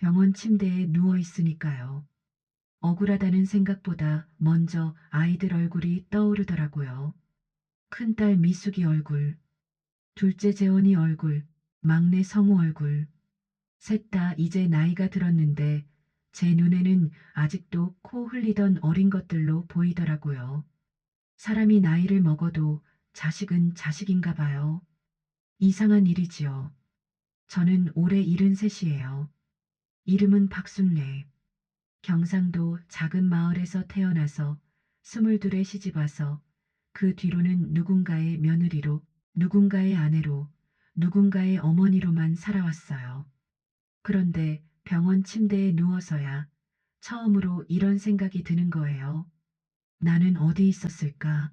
병원 침대에 누워 있으니까요. 억울하다는 생각보다 먼저 아이들 얼굴이 떠오르더라고요. 큰딸 미숙이 얼굴, 둘째 재원이 얼굴, 막내 성우 얼굴. 셋 다 이제 나이가 들었는데 제 눈에는 아직도 코 흘리던 어린 것들로 보이더라고요. 사람이 나이를 먹어도 자식은 자식인가 봐요. 이상한 일이지요. 저는 올해 73이에요. 이름은 박순례. 경상도 작은 마을에서 태어나서 22에 시집와서 그 뒤로는 누군가의 며느리로, 누군가의 아내로, 누군가의 어머니로만 살아왔어요. 그런데 병원 침대에 누워서야 처음으로 이런 생각이 드는 거예요. 나는 어디 있었을까?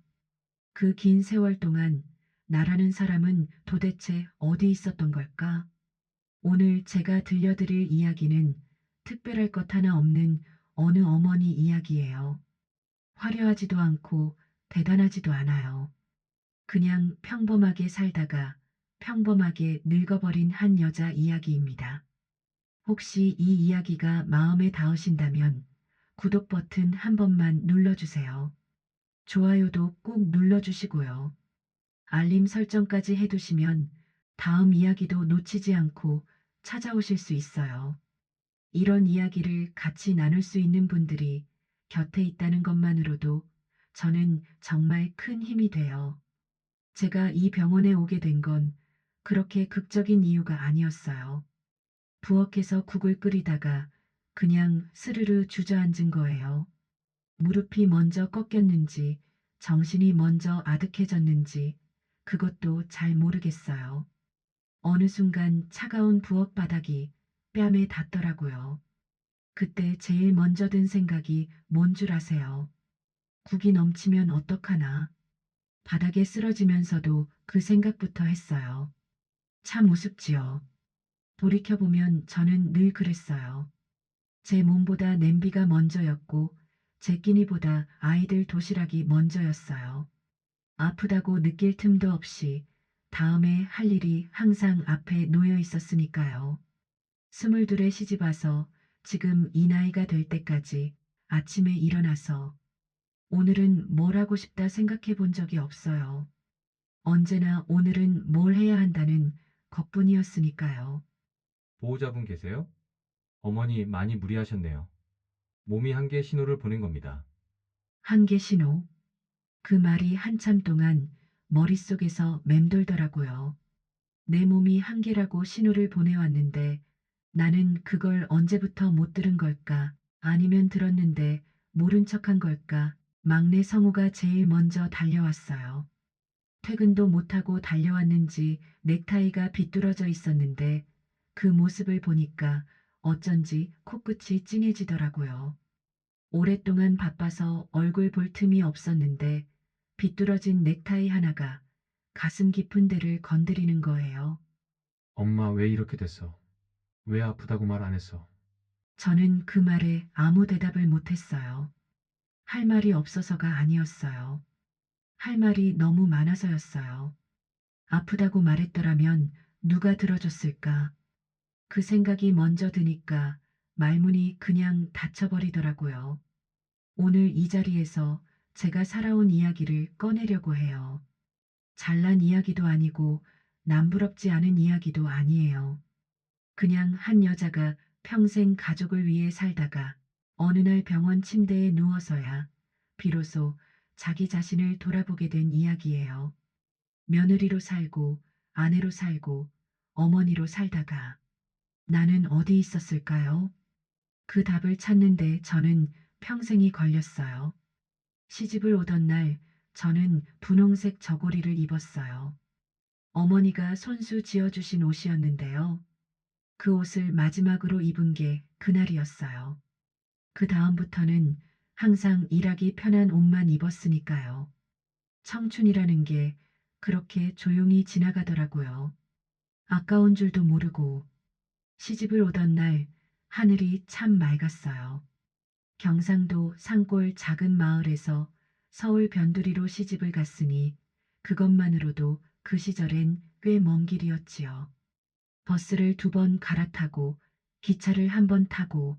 그 긴 세월 동안 나라는 사람은 도대체 어디 있었던 걸까? 오늘 제가 들려드릴 이야기는 특별할 것 하나 없는 어느 어머니 이야기예요. 화려하지도 않고 대단하지도 않아요. 그냥 평범하게 살다가 평범하게 늙어버린 한 여자 이야기입니다. 혹시 이 이야기가 마음에 닿으신다면 구독 버튼 한 번만 눌러주세요. 좋아요도 꾹 눌러주시고요. 알림 설정까지 해두시면 다음 이야기도 놓치지 않고 찾아오실 수 있어요. 이런 이야기를 같이 나눌 수 있는 분들이 곁에 있다는 것만으로도 저는 정말 큰 힘이 돼요. 제가 이 병원에 오게 된 건 그렇게 극적인 이유가 아니었어요. 부엌에서 국을 끓이다가 그냥 스르르 주저앉은 거예요. 무릎이 먼저 꺾였는지 정신이 먼저 아득해졌는지 그것도 잘 모르겠어요. 어느 순간 차가운 부엌 바닥이 뺨에 닿더라고요. 그때 제일 먼저 든 생각이 뭔 줄 아세요? 국이 넘치면 어떡하나. 바닥에 쓰러지면서도 그 생각부터 했어요. 참 우습지요. 돌이켜보면 저는 늘 그랬어요. 제 몸보다 냄비가 먼저였고 제 끼니보다 아이들 도시락이 먼저였어요. 아프다고 느낄 틈도 없이 다음에 할 일이 항상 앞에 놓여 있었으니까요. 22에 시집와서 지금 이 나이가 될 때까지 아침에 일어나서 오늘은 뭘 하고 싶다 생각해 본 적이 없어요. 언제나 오늘은 뭘 해야 한다는 것뿐이었으니까요. 보호자분 계세요? 어머니 많이 무리하셨네요. 몸이 한계 신호를 보낸 겁니다. 한계 신호. 그 말이 한참 동안 머릿속에서 맴돌더라고요. 내 몸이 한계라고 신호를 보내왔는데 나는 그걸 언제부터 못 들은 걸까? 아니면 들었는데 모른 척한 걸까? 막내 성우가 제일 먼저 달려왔어요. 퇴근도 못하고 달려왔는지 넥타이가 비뚤어져 있었는데 그 모습을 보니까 어쩐지 코끝이 찡해지더라고요. 오랫동안 바빠서 얼굴 볼 틈이 없었는데 비뚤어진 넥타이 하나가 가슴 깊은 데를 건드리는 거예요. 엄마 왜 이렇게 됐어? 왜 아프다고 말 안 했어? 저는 그 말에 아무 대답을 못했어요. 할 말이 없어서가 아니었어요. 할 말이 너무 많아서였어요. 아프다고 말했더라면 누가 들어줬을까? 그 생각이 먼저 드니까 말문이 그냥 닫혀버리더라고요. 오늘 이 자리에서 제가 살아온 이야기를 꺼내려고 해요. 잘난 이야기도 아니고 남부럽지 않은 이야기도 아니에요. 그냥 한 여자가 평생 가족을 위해 살다가 어느 날 병원 침대에 누워서야 비로소 자기 자신을 돌아보게 된 이야기예요. 며느리로 살고 아내로 살고 어머니로 살다가 나는 어디 있었을까요? 그 답을 찾는데 저는 평생이 걸렸어요. 시집을 오던 날 저는 분홍색 저고리를 입었어요. 어머니가 손수 지어주신 옷이었는데요. 그 옷을 마지막으로 입은 게 그날이었어요. 그 다음부터는 항상 일하기 편한 옷만 입었으니까요. 청춘이라는 게 그렇게 조용히 지나가더라고요. 아까운 줄도 모르고 시집을 오던 날 하늘이 참 맑았어요. 경상도 산골 작은 마을에서 서울 변두리로 시집을 갔으니 그것만으로도 그 시절엔 꽤 먼 길이었지요. 버스를 2번 갈아타고 기차를 한 번 타고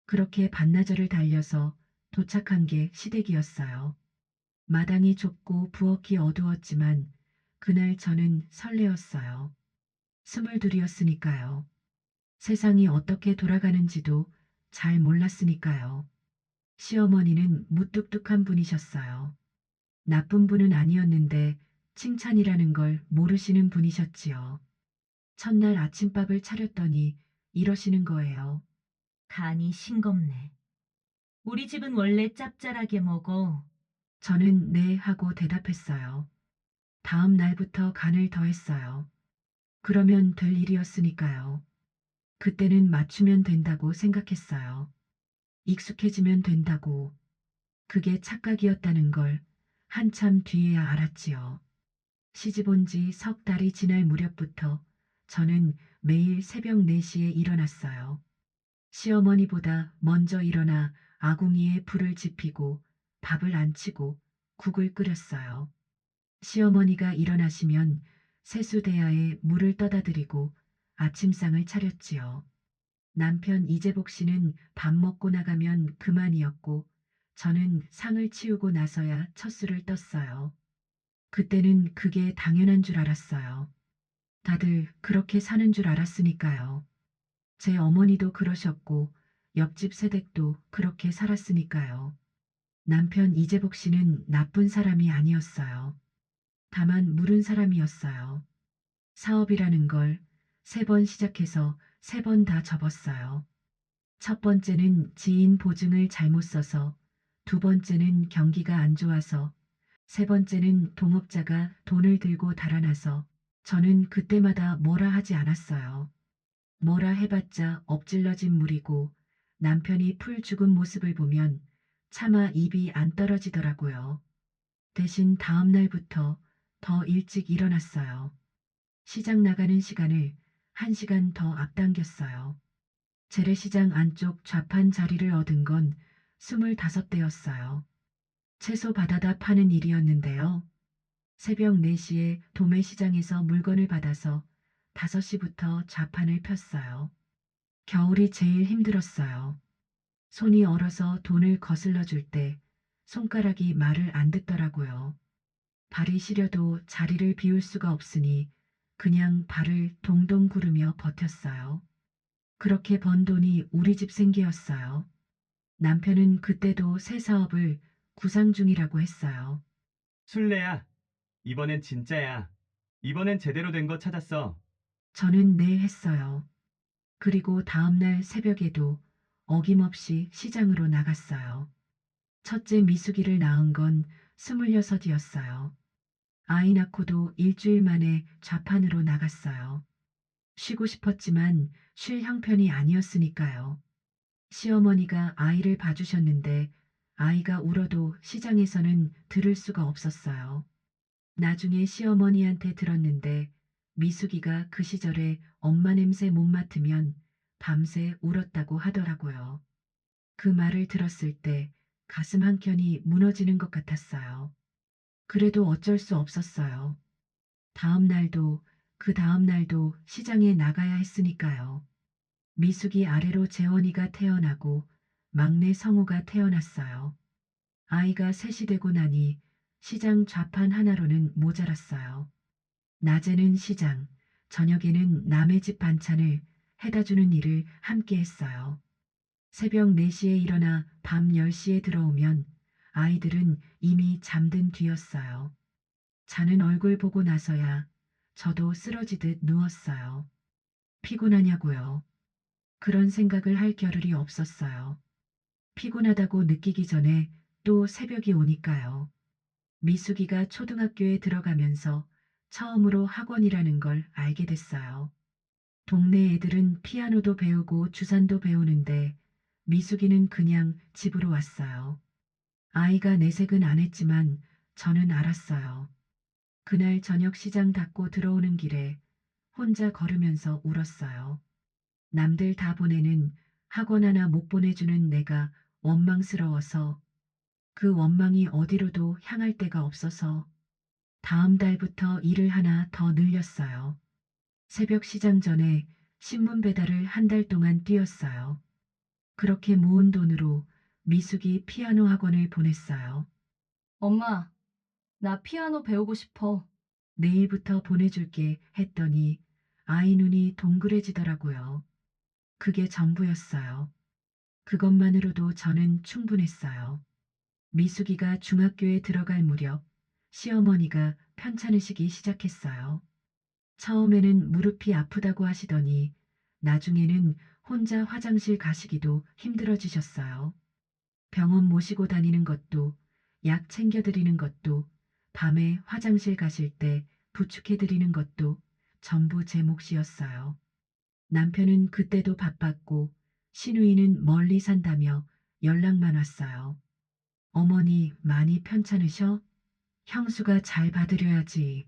그렇게 반나절을 달려서 도착한 게 시댁이었어요. 마당이 좁고 부엌이 어두웠지만 그날 저는 설레었어요. 22이었으니까요. 세상이 어떻게 돌아가는지도 잘 몰랐으니까요. 시어머니는 무뚝뚝한 분이셨어요. 나쁜 분은 아니었는데 칭찬이라는 걸 모르시는 분이셨지요. 첫날 아침밥을 차렸더니 이러시는 거예요. 간이 싱겁네. 우리 집은 원래 짭짤하게 먹어. 저는 네 하고 대답했어요. 다음 날부터 간을 더했어요. 그러면 될 일이었으니까요. 그때는 맞추면 된다고 생각했어요. 익숙해지면 된다고. 그게 착각이었다는 걸 한참 뒤에야 알았지요. 시집 온 지 석 달이 지날 무렵부터 저는 매일 새벽 4시에 일어났어요. 시어머니보다 먼저 일어나 아궁이에 불을 지피고 밥을 안 치고 국을 끓였어요. 시어머니가 일어나시면 세수대야에 물을 떠다 드리고 아침상을 차렸지요. 남편 이재복 씨는 밥 먹고 나가면 그만이었고 저는 상을 치우고 나서야 첫 술을 떴어요. 그때는 그게 당연한 줄 알았어요. 다들 그렇게 사는 줄 알았으니까요. 제 어머니도 그러셨고 옆집 세댁도 그렇게 살았으니까요. 남편 이재복 씨는 나쁜 사람이 아니었어요. 다만 물은 사람이었어요. 사업이라는 걸 3번 시작해서 3번 다 접었어요. 첫 번째는 지인 보증을 잘못 써서, 두 번째는 경기가 안 좋아서, 세 번째는 동업자가 돈을 들고 달아나서 저는 그때마다 뭐라 하지 않았어요. 뭐라 해봤자 엎질러진 물이고 남편이 풀 죽은 모습을 보면 차마 입이 안 떨어지더라고요. 대신 다음 날부터 더 일찍 일어났어요. 시장 나가는 시간을 1시간 더 앞당겼어요. 재래시장 안쪽 좌판 자리를 얻은 건 25대였어요. 채소 받아다 파는 일이었는데요. 새벽 4시에 도매시장에서 물건을 받아서 5시부터 좌판을 폈어요. 겨울이 제일 힘들었어요. 손이 얼어서 돈을 거슬러 줄 때 손가락이 말을 안 듣더라고요. 발이 시려도 자리를 비울 수가 없으니 그냥 발을 동동 구르며 버텼어요. 그렇게 번 돈이 우리 집 생계였어요. 남편은 그때도 새 사업을 구상 중이라고 했어요. 술래야, 이번엔 진짜야. 이번엔 제대로 된 거 찾았어. 저는 네 했어요. 그리고 다음날 새벽에도 어김없이 시장으로 나갔어요. 첫째 미숙이를 낳은 건 26이었어요. 아이 낳고도 일주일 만에 좌판으로 나갔어요. 쉬고 싶었지만 쉴 형편이 아니었으니까요. 시어머니가 아이를 봐주셨는데 아이가 울어도 시장에서는 들을 수가 없었어요. 나중에 시어머니한테 들었는데 미숙이가 그 시절에 엄마 냄새 못 맡으면 밤새 울었다고 하더라고요. 그 말을 들었을 때 가슴 한켠이 무너지는 것 같았어요. 그래도 어쩔 수 없었어요. 다음 날도 그 다음 날도 시장에 나가야 했으니까요. 미숙이 아래로 재원이가 태어나고 막내 성우가 태어났어요. 아이가 셋이 되고 나니 시장 좌판 하나로는 모자랐어요. 낮에는 시장, 저녁에는 남의 집 반찬을 해다 주는 일을 함께 했어요. 새벽 4시에 일어나 밤 10시에 들어오면 아이들은 이미 잠든 뒤였어요. 자는 얼굴 보고 나서야 저도 쓰러지듯 누웠어요. 피곤하냐고요. 그런 생각을 할 겨를이 없었어요. 피곤하다고 느끼기 전에 또 새벽이 오니까요. 미숙이가 초등학교에 들어가면서 처음으로 학원이라는 걸 알게 됐어요. 동네 애들은 피아노도 배우고 주산도 배우는데 미숙이는 그냥 집으로 왔어요. 아이가 내색은 안 했지만 저는 알았어요. 그날 저녁 시장 닫고 들어오는 길에 혼자 걸으면서 울었어요. 남들 다 보내는 학원 하나 못 보내주는 내가 원망스러워서, 그 원망이 어디로도 향할 데가 없어서 다음 달부터 일을 하나 더 늘렸어요. 새벽 시장 전에 신문 배달을 한 달 동안 뛰었어요. 그렇게 모은 돈으로 미숙이 피아노 학원을 보냈어요. 엄마, 나 피아노 배우고 싶어. 내일부터 보내줄게 했더니 아이 눈이 동그래지더라고요. 그게 전부였어요. 그것만으로도 저는 충분했어요. 미숙이가 중학교에 들어갈 무렵 시어머니가 편찮으시기 시작했어요. 처음에는 무릎이 아프다고 하시더니 나중에는 혼자 화장실 가시기도 힘들어지셨어요. 병원 모시고 다니는 것도 약 챙겨드리는 것도 밤에 화장실 가실 때 부축해드리는 것도 전부 제 몫이었어요. 남편은 그때도 바빴고 시누이는 멀리 산다며 연락만 왔어요. 어머니 많이 편찮으셔? 형수가 잘 받으려야지.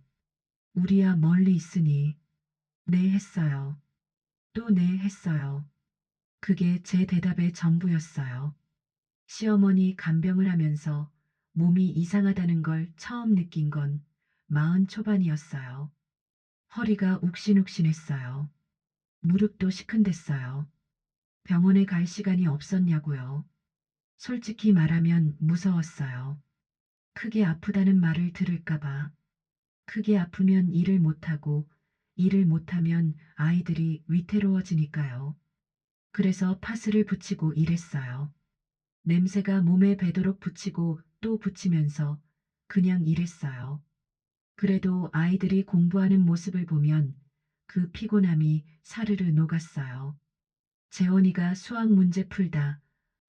우리야 멀리 있으니. 네 했어요. 또 네 했어요. 그게 제 대답의 전부였어요. 시어머니 간병을 하면서 몸이 이상하다는 걸 처음 느낀 건 40 초반이었어요. 허리가 욱신욱신했어요. 무릎도 시큰댔어요. 병원에 갈 시간이 없었냐고요. 솔직히 말하면 무서웠어요. 크게 아프다는 말을 들을까봐. 크게 아프면 일을 못하고 일을 못하면 아이들이 위태로워지니까요. 그래서 파스를 붙이고 일했어요. 냄새가 몸에 배도록 붙이고 또 붙이면서 그냥 일했어요. 그래도 아이들이 공부하는 모습을 보면 그 피곤함이 사르르 녹았어요. 재원이가 수학 문제 풀다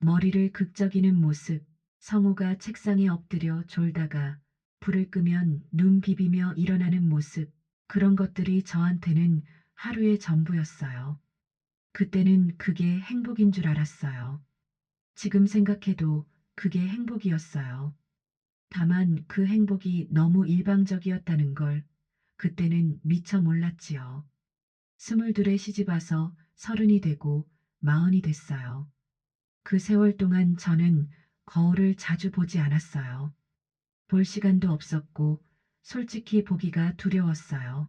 머리를 극적이는 모습, 성우가 책상에 엎드려 졸다가 불을 끄면 눈 비비며 일어나는 모습, 그런 것들이 저한테는 하루의 전부였어요. 그때는 그게 행복인 줄 알았어요. 지금 생각해도 그게 행복이었어요. 다만 그 행복이 너무 일방적이었다는 걸 그때는 미처 몰랐지요. 22에 시집와서 30이 되고 40이 됐어요. 그 세월 동안 저는 거울을 자주 보지 않았어요. 볼 시간도 없었고 솔직히 보기가 두려웠어요.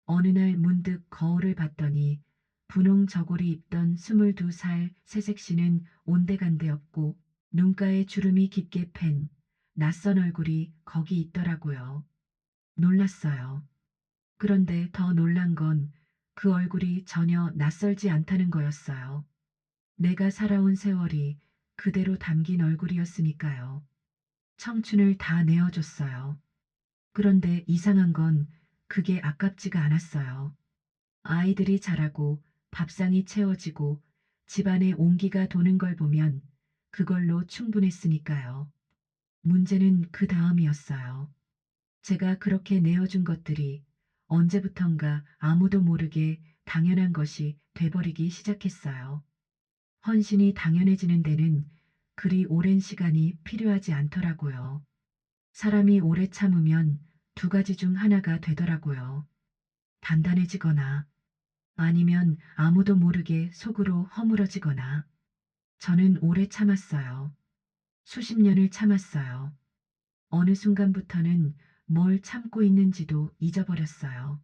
어느 날 문득 거울을 봤더니 분홍 저고리 입던 22살 새색시는 온데간데 없고 눈가에 주름이 깊게 팬 낯선 얼굴이 거기 있더라고요. 놀랐어요. 그런데 더 놀란 건 그 얼굴이 전혀 낯설지 않다는 거였어요. 내가 살아온 세월이 그대로 담긴 얼굴이었으니까요. 청춘을 다 내어줬어요. 그런데 이상한 건 그게 아깝지가 않았어요. 아이들이 자라고 밥상이 채워지고 집안에 온기가 도는 걸 보면 그걸로 충분했으니까요. 문제는 그 다음이었어요. 제가 그렇게 내어준 것들이 언제부턴가 아무도 모르게 당연한 것이 돼버리기 시작했어요. 헌신이 당연해지는 데는 그리 오랜 시간이 필요하지 않더라고요. 사람이 오래 참으면 두 가지 중 하나가 되더라고요. 단단해지거나 아니면 아무도 모르게 속으로 허물어지거나. 저는 오래 참았어요. 수십 년을 참았어요. 어느 순간부터는 뭘 참고 있는지도 잊어버렸어요.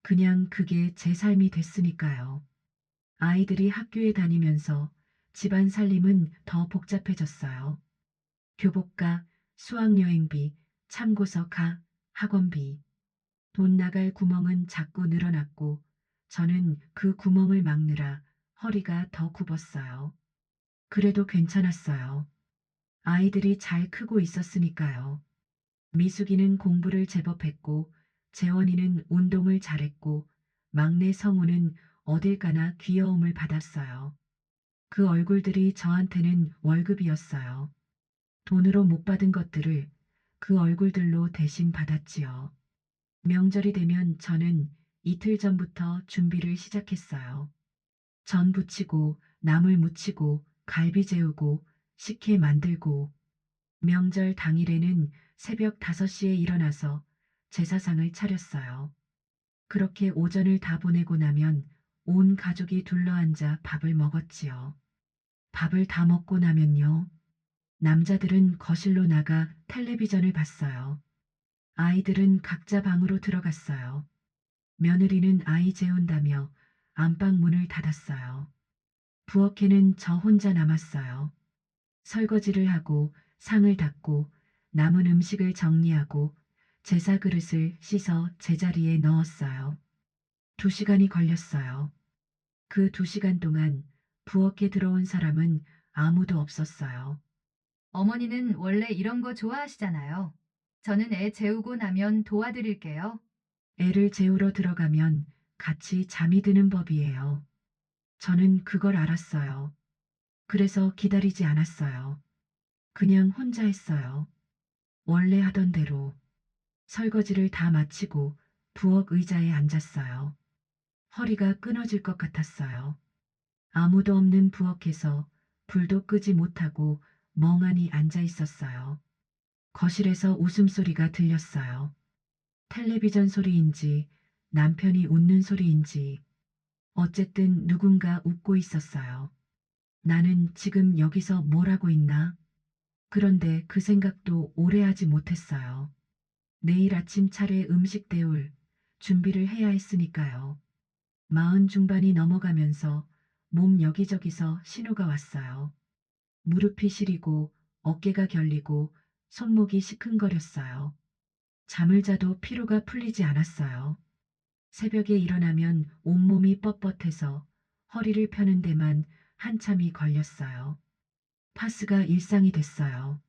그냥 그게 제 삶이 됐으니까요. 아이들이 학교에 다니면서 집안 살림은 더 복잡해졌어요. 교복가, 수학여행비, 참고서 가, 학원비. 돈 나갈 구멍은 자꾸 늘어났고 저는 그 구멍을 막느라 허리가 더 굽었어요. 그래도 괜찮았어요. 아이들이 잘 크고 있었으니까요. 미숙이는 공부를 제법 했고 재원이는 운동을 잘했고 막내 성우는 어딜 가나 귀여움을 받았어요. 그 얼굴들이 저한테는 월급이었어요. 돈으로 못 받은 것들을 그 얼굴들로 대신 받았지요. 명절이 되면 저는 이틀 전부터 준비를 시작했어요. 전 부치고 나물 무치고 갈비 재우고 식혜 만들고 명절 당일에는 새벽 5시에 일어나서 제사상을 차렸어요. 그렇게 오전을 다 보내고 나면 온 가족이 둘러앉아 밥을 먹었지요. 밥을 다 먹고 나면요. 남자들은 거실로 나가 텔레비전을 봤어요. 아이들은 각자 방으로 들어갔어요. 며느리는 아이 재운다며 안방 문을 닫았어요. 부엌에는 저 혼자 남았어요. 설거지를 하고 상을 닦고 남은 음식을 정리하고 제사 그릇을 씻어 제자리에 넣었어요. 2시간이 걸렸어요. 그 2시간 동안 부엌에 들어온 사람은 아무도 없었어요. 어머니는 원래 이런 거 좋아하시잖아요. 저는 애 재우고 나면 도와드릴게요. 애를 재우러 들어가면 같이 잠이 드는 법이에요. 저는 그걸 알았어요. 그래서 기다리지 않았어요. 그냥 혼자 했어요. 원래 하던 대로 설거지를 다 마치고 부엌 의자에 앉았어요. 허리가 끊어질 것 같았어요. 아무도 없는 부엌에서 불도 끄지 못하고 멍하니 앉아 있었어요. 거실에서 웃음소리가 들렸어요. 텔레비전 소리인지 남편이 웃는 소리인지 어쨌든 누군가 웃고 있었어요. 나는 지금 여기서 뭘 하고 있나? 그런데 그 생각도 오래 하지 못했어요. 내일 아침 차례 음식 데울 준비를 해야 했으니까요. 40 중반이 넘어가면서 몸 여기저기서 신호가 왔어요. 무릎이 시리고 어깨가 결리고 손목이 시큰거렸어요. 잠을 자도 피로가 풀리지 않았어요. 새벽에 일어나면 온몸이 뻣뻣해서 허리를 펴는 데만 한참이 걸렸어요. 파스가 일상이 됐어요.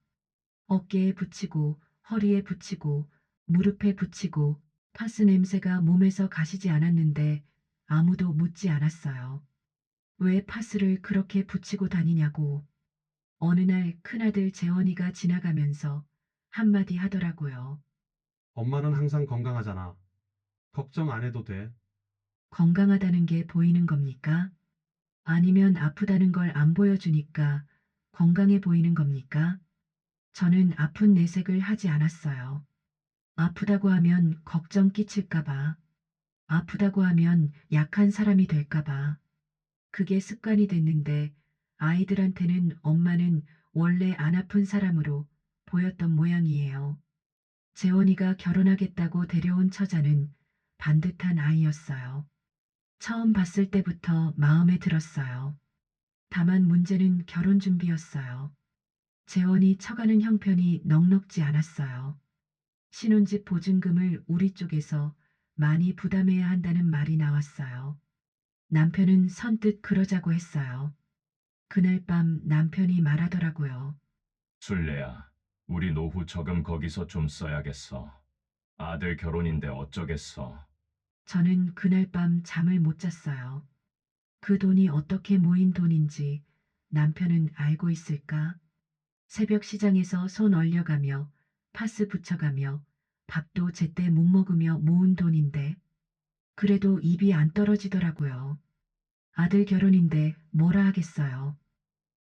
어깨에 붙이고 허리에 붙이고 무릎에 붙이고 파스 냄새가 몸에서 가시지 않았는데 아무도 묻지 않았어요. 왜 파스를 그렇게 붙이고 다니냐고. 어느 날 큰아들 재원이가 지나가면서 한마디 하더라고요. 엄마는 항상 건강하잖아. 걱정 안 해도 돼. 건강하다는 게 보이는 겁니까? 아니면 아프다는 걸 안 보여주니까 건강해 보이는 겁니까? 저는 아픈 내색을 하지 않았어요. 아프다고 하면 걱정 끼칠까봐. 아프다고 하면 약한 사람이 될까봐. 그게 습관이 됐는데 아이들한테는 엄마는 원래 안 아픈 사람으로 보였던 모양이에요. 재원이가 결혼하겠다고 데려온 처자는 반듯한 아이였어요. 처음 봤을 때부터 마음에 들었어요. 다만 문제는 결혼 준비였어요. 재원이 처가는 형편이 넉넉지 않았어요. 신혼집 보증금을 우리 쪽에서 많이 부담해야 한다는 말이 나왔어요. 남편은 선뜻 그러자고 했어요. 그날 밤 남편이 말하더라고요. 술래야, 우리 노후 저금 거기서 좀 써야겠어. 아들 결혼인데 어쩌겠어. 저는 그날 밤 잠을 못 잤어요. 그 돈이 어떻게 모인 돈인지 남편은 알고 있을까? 새벽 시장에서 손 얼려가며 파스 붙여가며 밥도 제때 못 먹으며 모은 돈인데 그래도 입이 안 떨어지더라고요. 아들 결혼인데 뭐라 하겠어요.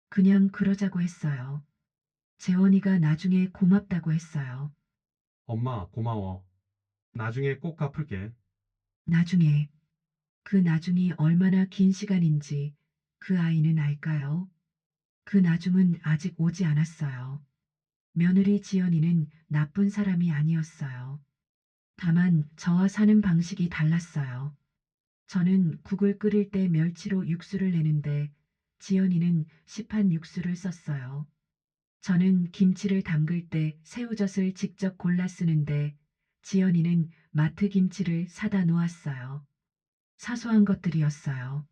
그냥 그러자고 했어요. 재원이가 나중에 고맙다고 했어요. 엄마, 고마워. 나중에 꼭 갚을게. 나중에. 그 나중이 얼마나 긴 시간인지 그 아이는 알까요? 그 나중은 아직 오지 않았어요. 며느리 지연이는 나쁜 사람이 아니었어요. 다만 저와 사는 방식이 달랐어요. 저는 국을 끓일 때 멸치로 육수를 내는데 지연이는 시판 육수를 썼어요. 저는 김치를 담글 때 새우젓을 직접 골라 쓰는데 지연이는 마트 김치를 사다 놓았어요. 사소한 것들이었어요.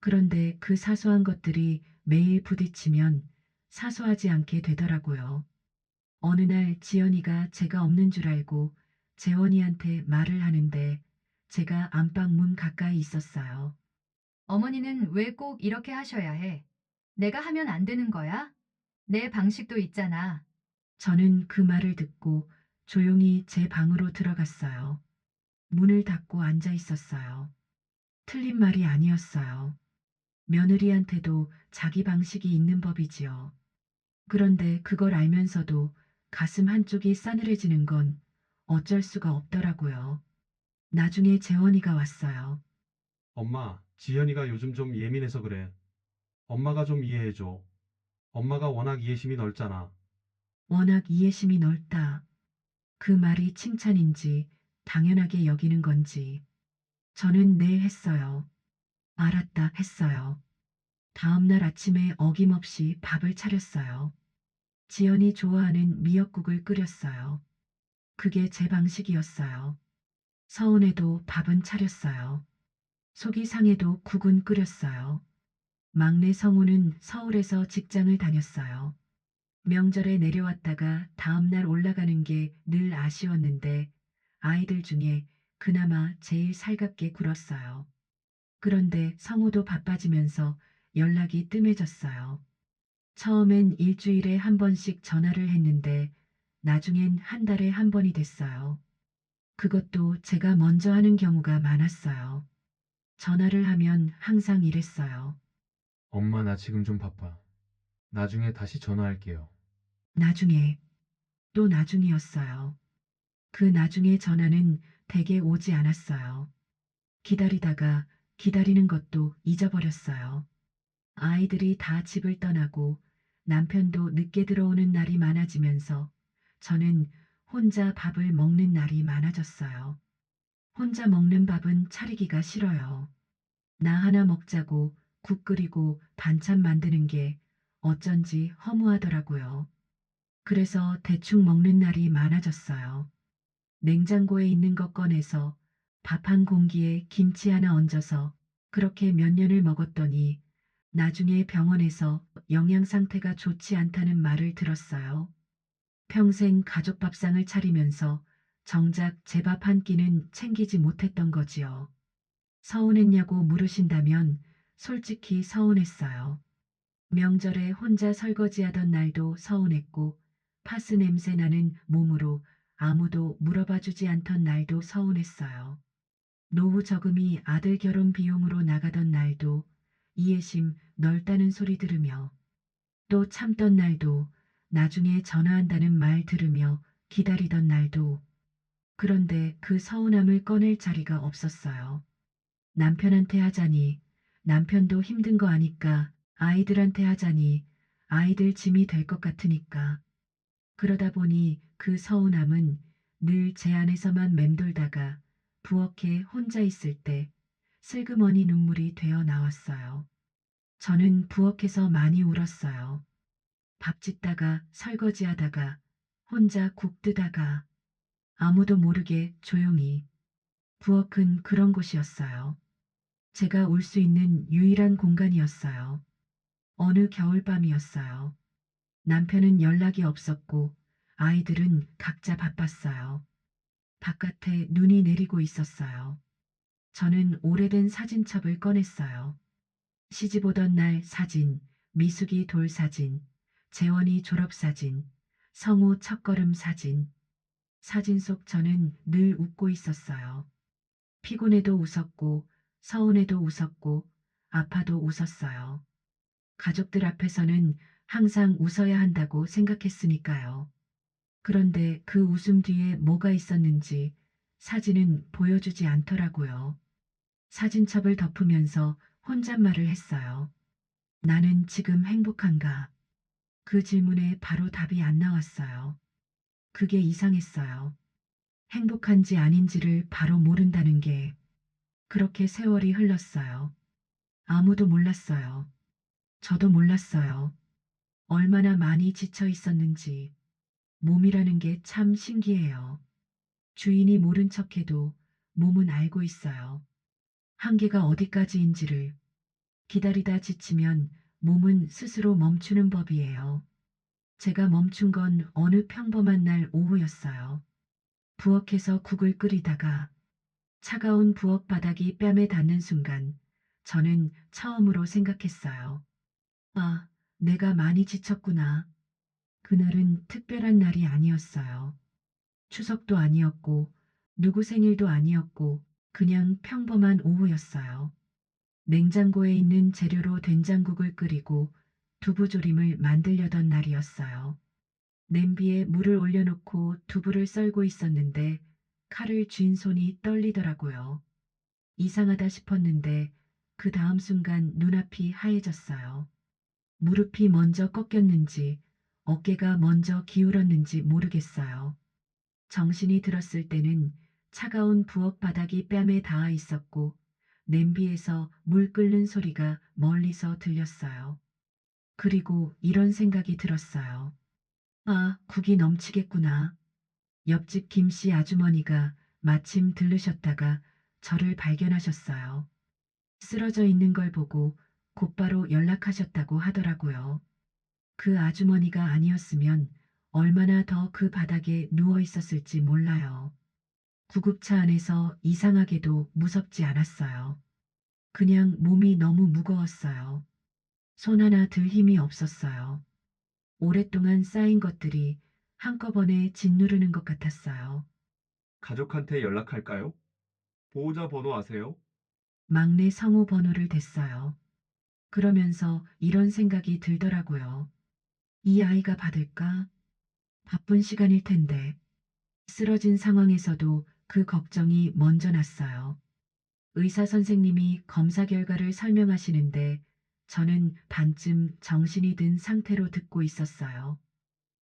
그런데 그 사소한 것들이 매일 부딪히면 사소하지 않게 되더라고요. 어느 날 지연이가 제가 없는 줄 알고 재원이한테 말을 하는데 제가 안방 문 가까이 있었어요. 어머니는 왜 꼭 이렇게 하셔야 해? 내가 하면 안 되는 거야? 내 방식도 있잖아. 저는 그 말을 듣고 조용히 제 방으로 들어갔어요. 문을 닫고 앉아 있었어요. 틀린 말이 아니었어요. 며느리한테도 자기 방식이 있는 법이지요. 그런데 그걸 알면서도 가슴 한쪽이 싸늘해지는 건 어쩔 수가 없더라고요. 나중에 재원이가 왔어요. 엄마, 지현이가 요즘 좀 예민해서 그래. 엄마가 좀 이해해줘. 엄마가 워낙 이해심이 넓잖아. 워낙 이해심이 넓다. 그 말이 칭찬인지 당연하게 여기는 건지. 저는 네 했어요. 알았다 했어요. 다음 날 아침에 어김없이 밥을 차렸어요. 지연이 좋아하는 미역국을 끓였어요. 그게 제 방식이었어요. 서운해도 밥은 차렸어요. 속이 상해도 국은 끓였어요. 막내 성우는 서울에서 직장을 다녔어요. 명절에 내려왔다가 다음날 올라가는 게 늘 아쉬웠는데 아이들 중에 그나마 제일 살갑게 굴었어요. 그런데 성우도 바빠지면서 연락이 뜸해졌어요. 처음엔 일주일에 한 번씩 전화를 했는데 나중엔 한 달에 한 번이 됐어요. 그것도 제가 먼저 하는 경우가 많았어요. 전화를 하면 항상 이랬어요. 엄마, 나 지금 좀 바빠. 나중에 다시 전화할게요. 나중에, 또 나중이었어요. 그 나중에 전화는 대개 오지 않았어요. 기다리다가 기다리는 것도 잊어버렸어요. 아이들이 다 집을 떠나고 남편도 늦게 들어오는 날이 많아지면서 저는 혼자 밥을 먹는 날이 많아졌어요. 혼자 먹는 밥은 차리기가 싫어요. 나 하나 먹자고 국 끓이고 반찬 만드는 게 어쩐지 허무하더라고요. 그래서 대충 먹는 날이 많아졌어요. 냉장고에 있는 것 꺼내서 밥 한 공기에 김치 하나 얹어서 그렇게 몇 년을 먹었더니 나중에 병원에서 영양 상태가 좋지 않다는 말을 들었어요. 평생 가족 밥상을 차리면서 정작 제 밥 한 끼는 챙기지 못했던 거지요. 서운했냐고 물으신다면 솔직히 서운했어요. 명절에 혼자 설거지하던 날도 서운했고 파스 냄새 나는 몸으로 아무도 물어봐 주지 않던 날도 서운했어요. 노후 저금이 아들 결혼 비용으로 나가던 날도 이해심 넓다는 소리 들으며 또 참던 날도 나중에 전화한다는 말 들으며 기다리던 날도 그런데 그 서운함을 꺼낼 자리가 없었어요. 남편한테 하자니 남편도 힘든 거 아니까 아이들한테 하자니 아이들 짐이 될 것 같으니까 그러다 보니 그 서운함은 늘 제 안에서만 맴돌다가 부엌에 혼자 있을 때 슬그머니 눈물이 되어 나왔어요. 저는 부엌에서 많이 울었어요. 밥 짓다가 설거지하다가 혼자 국 뜨다가 아무도 모르게 조용히. 부엌은 그런 곳이었어요. 제가 울 수 있는 유일한 공간이었어요. 어느 겨울밤이었어요. 남편은 연락이 없었고 아이들은 각자 바빴어요. 바깥에 눈이 내리고 있었어요. 저는 오래된 사진첩을 꺼냈어요. 시집 오던 날 사진, 미숙이 돌 사진, 재원이 졸업 사진, 성우 첫걸음 사진. 사진 속 저는 늘 웃고 있었어요. 피곤해도 웃었고, 서운해도 웃었고, 아파도 웃었어요. 가족들 앞에서는 항상 웃어야 한다고 생각했으니까요. 그런데 그 웃음 뒤에 뭐가 있었는지 사진은 보여주지 않더라고요. 사진첩을 덮으면서 혼잣말을 했어요. 나는 지금 행복한가? 그 질문에 바로 답이 안 나왔어요. 그게 이상했어요. 행복한지 아닌지를 바로 모른다는 게 그렇게 세월이 흘렀어요. 아무도 몰랐어요. 저도 몰랐어요. 얼마나 많이 지쳐 있었는지. 몸이라는 게 참 신기해요. 주인이 모른 척해도 몸은 알고 있어요. 한계가 어디까지인지를 기다리다 지치면 몸은 스스로 멈추는 법이에요. 제가 멈춘 건 어느 평범한 날 오후였어요. 부엌에서 국을 끓이다가 차가운 부엌 바닥이 뺨에 닿는 순간 저는 처음으로 생각했어요. 아, 내가 많이 지쳤구나. 그날은 특별한 날이 아니었어요. 추석도 아니었고 누구 생일도 아니었고 그냥 평범한 오후였어요. 냉장고에 있는 재료로 된장국을 끓이고 두부조림을 만들려던 날이었어요. 냄비에 물을 올려놓고 두부를 썰고 있었는데 칼을 쥔 손이 떨리더라고요. 이상하다 싶었는데 그 다음 순간 눈앞이 하얘졌어요. 무릎이 먼저 꺾였는지 어깨가 먼저 기울었는지 모르겠어요. 정신이 들었을 때는 차가운 부엌 바닥이 뺨에 닿아 있었고 냄비에서 물 끓는 소리가 멀리서 들렸어요. 그리고 이런 생각이 들었어요. 아, 국이 넘치겠구나. 옆집 김씨 아주머니가 마침 들르셨다가 저를 발견하셨어요. 쓰러져 있는 걸 보고 곧바로 연락하셨다고 하더라고요. 그 아주머니가 아니었으면 얼마나 더 그 바닥에 누워 있었을지 몰라요. 구급차 안에서 이상하게도 무섭지 않았어요. 그냥 몸이 너무 무거웠어요. 손 하나 들 힘이 없었어요. 오랫동안 쌓인 것들이 한꺼번에 짓누르는 것 같았어요. 가족한테 연락할까요? 보호자 번호 아세요? 막내 성우 번호를 댔어요. 그러면서 이런 생각이 들더라고요. 이 아이가 받을까? 바쁜 시간일 텐데. 쓰러진 상황에서도 그 걱정이 먼저 났어요. 의사 선생님이 검사 결과를 설명하시는데 저는 반쯤 정신이 든 상태로 듣고 있었어요.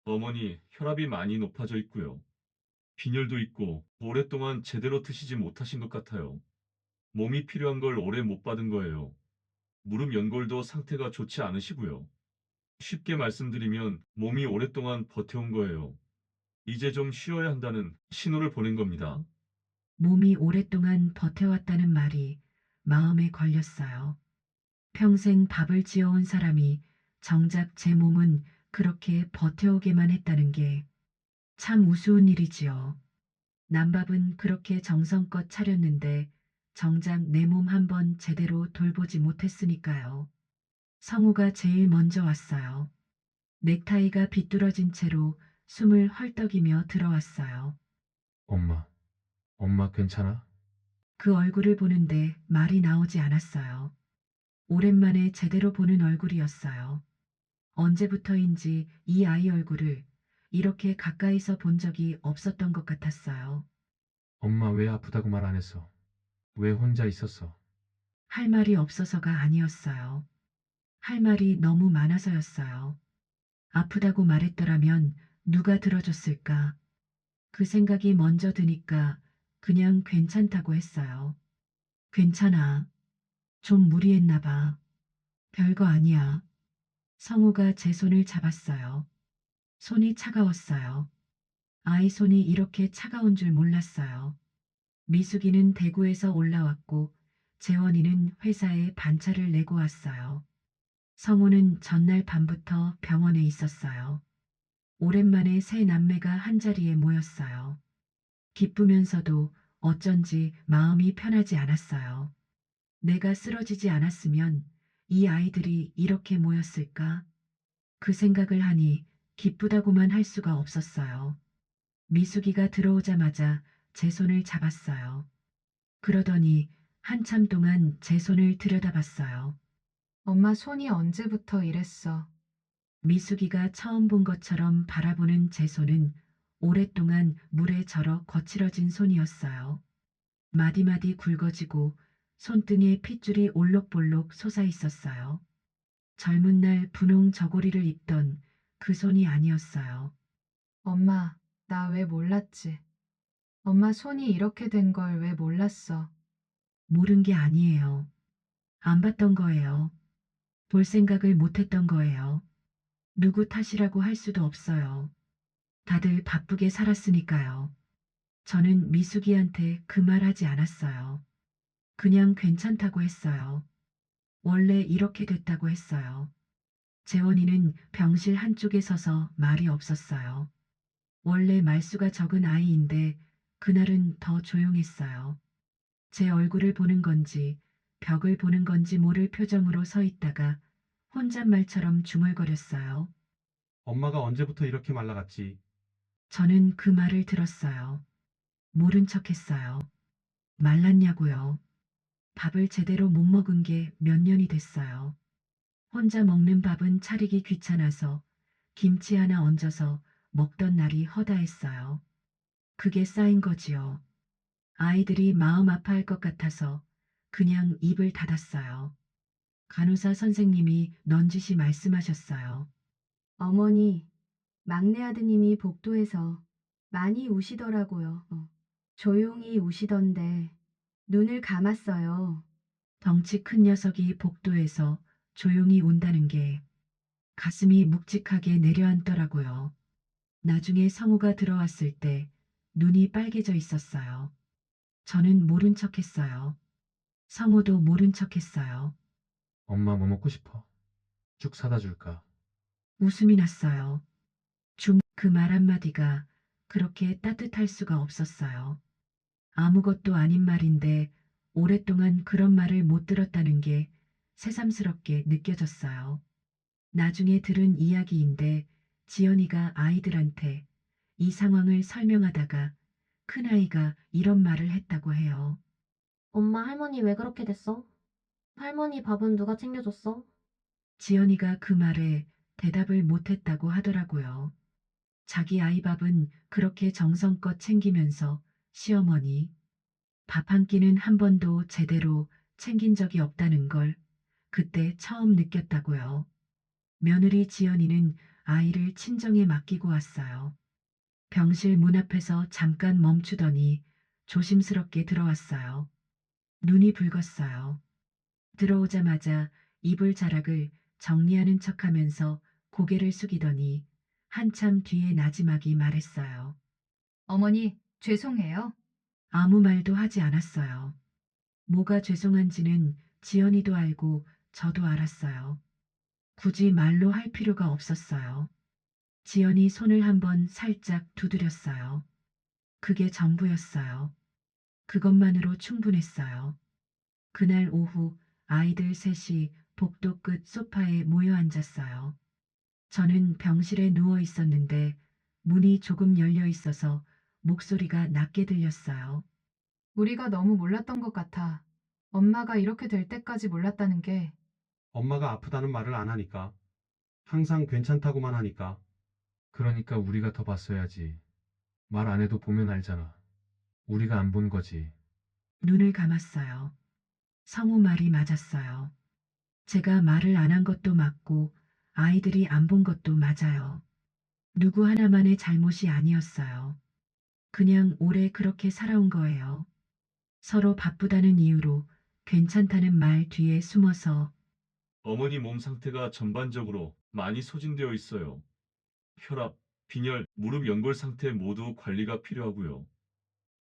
어머니, 혈압이 많이 높아져 있고요. 빈혈도 있고 오랫동안 제대로 드시지 못하신 것 같아요. 몸이 필요한 걸 오래 못 받은 거예요. 무릎 연골도 상태가 좋지 않으시고요. 쉽게 말씀드리면 몸이 오랫동안 버텨온 거예요. 이제 좀 쉬어야 한다는 신호를 보낸 겁니다. 몸이 오랫동안 버텨왔다는 말이 마음에 걸렸어요. 평생 밥을 지어온 사람이 정작 제 몸은 그렇게 버텨오게만 했다는 게 참 우스운 일이지요. 남밥은 그렇게 정성껏 차렸는데 정작 내 몸 한번 제대로 돌보지 못했으니까요. 성우가 제일 먼저 왔어요. 넥타이가 비뚤어진 채로 숨을 헐떡이며 들어왔어요. 엄마, 엄마 괜찮아? 그 얼굴을 보는데 말이 나오지 않았어요. 오랜만에 제대로 보는 얼굴이었어요. 언제부터인지 이 아이 얼굴을 이렇게 가까이서 본 적이 없었던 것 같았어요. 엄마 왜 아프다고 말 안 했어? 왜 혼자 있었어? 할 말이 없어서가 아니었어요. 할 말이 너무 많아서였어요. 아프다고 말했더라면 누가 들어줬을까? 그 생각이 먼저 드니까 그냥 괜찮다고 했어요. 괜찮아. 좀 무리했나 봐. 별거 아니야. 성우가 제 손을 잡았어요. 손이 차가웠어요. 아이 손이 이렇게 차가운 줄 몰랐어요. 미숙이는 대구에서 올라왔고 재원이는 회사에 반차를 내고 왔어요. 성우는 전날 밤부터 병원에 있었어요. 오랜만에 세 남매가 한자리에 모였어요. 기쁘면서도 어쩐지 마음이 편하지 않았어요. 내가 쓰러지지 않았으면 이 아이들이 이렇게 모였을까? 그 생각을 하니 기쁘다고만 할 수가 없었어요. 미숙이가 들어오자마자 제 손을 잡았어요. 그러더니 한참 동안 제 손을 들여다봤어요. 엄마 손이 언제부터 이랬어? 미숙이가 처음 본 것처럼 바라보는 제 손은 오랫동안 물에 절어 거칠어진 손이었어요. 마디마디 굵어지고 손등에 핏줄이 올록볼록 솟아 있었어요. 젊은 날 분홍 저고리를 입던 그 손이 아니었어요. 엄마, 나 왜 몰랐지? 엄마 손이 이렇게 된 걸 왜 몰랐어? 모른 게 아니에요. 안 봤던 거예요. 볼 생각을 못 했던 거예요. 누구 탓이라고 할 수도 없어요. 다들 바쁘게 살았으니까요. 저는 미숙이한테 그 말 하지 않았어요. 그냥 괜찮다고 했어요. 원래 이렇게 됐다고 했어요. 재원이는 병실 한쪽에 서서 말이 없었어요. 원래 말수가 적은 아이인데 그날은 더 조용했어요. 제 얼굴을 보는 건지 벽을 보는 건지 모를 표정으로 서 있다가 혼잣말처럼 중얼거렸어요. 엄마가 언제부터 이렇게 말라갔지? 저는 그 말을 들었어요. 모른 척 했어요. 말랐냐고요. 밥을 제대로 못 먹은 게 몇 년이 됐어요. 혼자 먹는 밥은 차리기 귀찮아서 김치 하나 얹어서 먹던 날이 허다했어요. 그게 쌓인 거지요. 아이들이 마음 아파할 것 같아서 그냥 입을 닫았어요. 간호사 선생님이 넌지시 말씀하셨어요. 어머니, 막내 아드님이 복도에서 많이 우시더라고요. 조용히 우시던데 눈을 감았어요. 덩치 큰 녀석이 복도에서 조용히 운다는 게 가슴이 묵직하게 내려앉더라고요. 나중에 성우가 들어왔을 때 눈이 빨개져 있었어요. 저는 모른 척했어요. 성우도 모른 척했어요. 엄마 뭐 먹고 싶어? 쭉 사다 줄까? 웃음이 났어요. 그 말 한마디가 그렇게 따뜻할 수가 없었어요. 아무것도 아닌 말인데 오랫동안 그런 말을 못 들었다는 게 새삼스럽게 느껴졌어요. 나중에 들은 이야기인데 지연이가 아이들한테 이 상황을 설명하다가 큰아이가 이런 말을 했다고 해요. 엄마 할머니 왜 그렇게 됐어? 할머니 밥은 누가 챙겨줬어? 지연이가 그 말에 대답을 못했다고 하더라고요. 자기 아이 밥은 그렇게 정성껏 챙기면서 시어머니 밥 한 끼는 한 번도 제대로 챙긴 적이 없다는 걸 그때 처음 느꼈다고요. 며느리 지연이는 아이를 친정에 맡기고 왔어요. 병실 문 앞에서 잠깐 멈추더니 조심스럽게 들어왔어요. 눈이 붉었어요. 들어오자마자 이불 자락을 정리하는 척하면서 고개를 숙이더니 한참 뒤에 나지막이 말했어요. 어머니, 죄송해요. 아무 말도 하지 않았어요. 뭐가 죄송한지는 지연이도 알고 저도 알았어요. 굳이 말로 할 필요가 없었어요. 지연이 손을 한번 살짝 두드렸어요. 그게 전부였어요. 그것만으로 충분했어요. 그날 오후 아이들 셋이 복도 끝 소파에 모여 앉았어요. 저는 병실에 누워 있었는데 문이 조금 열려 있어서 목소리가 낮게 들렸어요. 우리가 너무 몰랐던 것 같아. 엄마가 이렇게 될 때까지 몰랐다는 게. 엄마가 아프다는 말을 안 하니까. 항상 괜찮다고만 하니까. 그러니까 우리가 더 봤어야지. 말 안 해도 보면 알잖아. 우리가 안 본 거지. 눈을 감았어요. 성우 말이 맞았어요. 제가 말을 안 한 것도 맞고 아이들이 안 본 것도 맞아요. 누구 하나만의 잘못이 아니었어요. 그냥 오래 그렇게 살아온 거예요. 서로 바쁘다는 이유로 괜찮다는 말 뒤에 숨어서 어머니 몸 상태가 전반적으로 많이 소진되어 있어요. 혈압, 빈혈, 무릎 연골 상태 모두 관리가 필요하고요.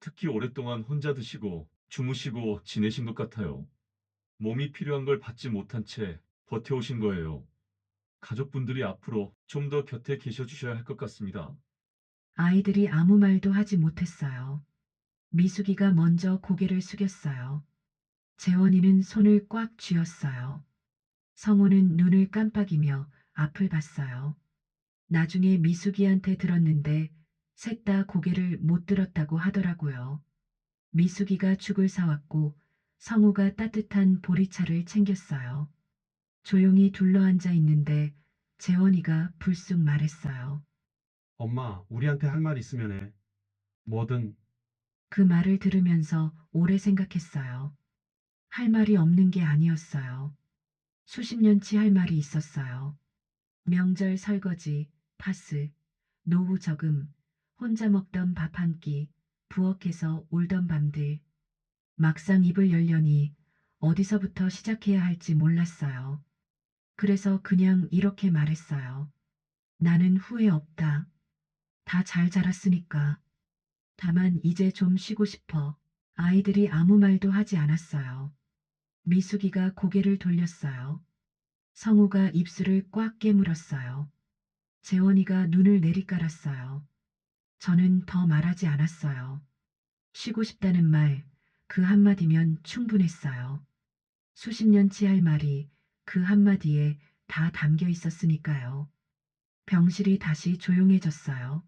특히 오랫동안 혼자 드시고 주무시고 지내신 것 같아요. 몸이 필요한 걸 받지 못한 채 버텨오신 거예요. 가족분들이 앞으로 좀 더 곁에 계셔 주셔야 할 것 같습니다. 아이들이 아무 말도 하지 못했어요. 미숙이가 먼저 고개를 숙였어요. 재원이는 손을 꽉 쥐었어요. 성우는 눈을 깜빡이며 앞을 봤어요. 나중에 미숙이한테 들었는데 셋 다 고개를 못 들었다고 하더라고요. 미숙이가 죽을 사왔고 성우가 따뜻한 보리차를 챙겼어요. 조용히 둘러앉아 있는데 재원이가 불쑥 말했어요. 엄마, 우리한테 할 말 있으면 해. 뭐든. 그 말을 들으면서 오래 생각했어요. 할 말이 없는 게 아니었어요. 수십 년치 할 말이 있었어요. 명절 설거지, 파스, 노후 저금, 혼자 먹던 밥 한 끼, 부엌에서 울던 밤들. 막상 입을 열려니 어디서부터 시작해야 할지 몰랐어요. 그래서 그냥 이렇게 말했어요. 나는 후회 없다. 다 잘 자랐으니까. 다만 이제 좀 쉬고 싶어. 아이들이 아무 말도 하지 않았어요. 미숙이가 고개를 돌렸어요. 성우가 입술을 꽉 깨물었어요. 재원이가 눈을 내리깔았어요. 저는 더 말하지 않았어요. 쉬고 싶다는 말, 그 한마디면 충분했어요. 수십 년치 할 말이 그 한마디에 다 담겨 있었으니까요. 병실이 다시 조용해졌어요.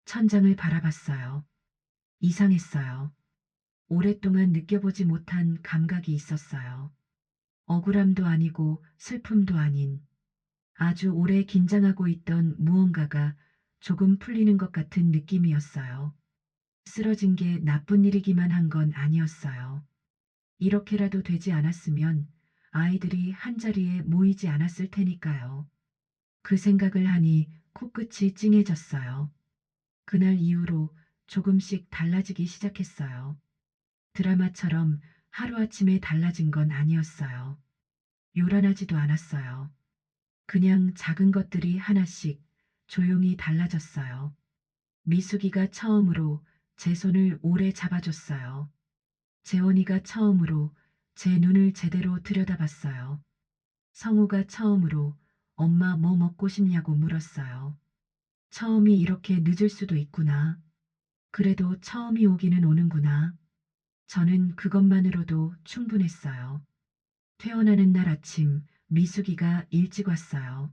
천장을 바라봤어요. 이상했어요. 오랫동안 느껴보지 못한 감각이 있었어요. 억울함도 아니고 슬픔도 아닌 아주 오래 긴장하고 있던 무언가가 조금 풀리는 것 같은 느낌이었어요. 쓰러진 게 나쁜 일이기만 한 건 아니었어요. 이렇게라도 되지 않았으면 아이들이 한자리에 모이지 않았을 테니까요. 그 생각을 하니 코끝이 찡해졌어요. 그날 이후로 조금씩 달라지기 시작했어요. 드라마처럼 하루아침에 달라진 건 아니었어요. 요란하지도 않았어요. 그냥 작은 것들이 하나씩 조용히 달라졌어요. 미숙이가 처음으로 제 손을 오래 잡아줬어요. 재원이가 처음으로 제 눈을 제대로 들여다봤어요. 성우가 처음으로 엄마 뭐 먹고 싶냐고 물었어요. 처음이 이렇게 늦을 수도 있구나. 그래도 처음이 오기는 오는구나. 저는 그것만으로도 충분했어요. 퇴원하는 날 아침 미숙이가 일찍 왔어요.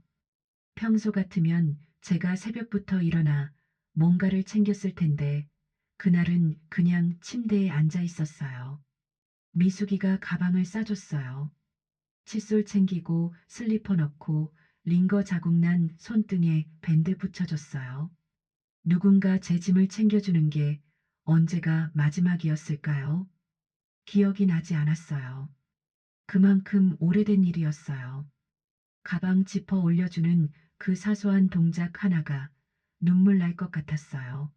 평소 같으면 제가 새벽부터 일어나 뭔가를 챙겼을 텐데 그날은 그냥 침대에 앉아 있었어요. 미숙이가 가방을 싸줬어요. 칫솔 챙기고 슬리퍼 넣고 링거 자국 난 손등에 밴드 붙여줬어요. 누군가 제 짐을 챙겨주는 게 언제가 마지막이었을까요? 기억이 나지 않았어요. 그만큼 오래된 일이었어요. 가방 지퍼 올려주는 그 사소한 동작 하나가 눈물 날 것 같았어요.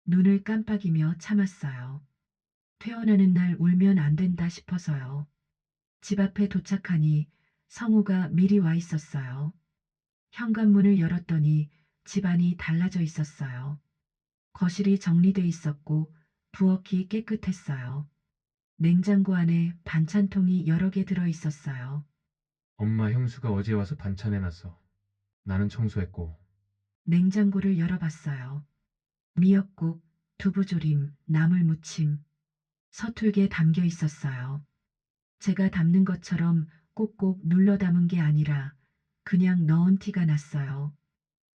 눈을 깜빡이며 참았어요. 퇴원하는 날 울면 안 된다 싶어서요. 집 앞에 도착하니 성우가 미리 와 있었어요. 현관문을 열었더니 집안이 달라져 있었어요. 거실이 정리돼 있었고 부엌이 깨끗했어요. 냉장고 안에 반찬통이 여러 개 들어 있었어요. 엄마 형수가 어제 와서 반찬 해놨어. 나는 청소했고. 냉장고를 열어봤어요. 미역국, 두부조림, 나물무침, 서툴게 담겨 있었어요. 제가 담는 것처럼 꼭꼭 눌러 담은 게 아니라 그냥 넣은 티가 났어요.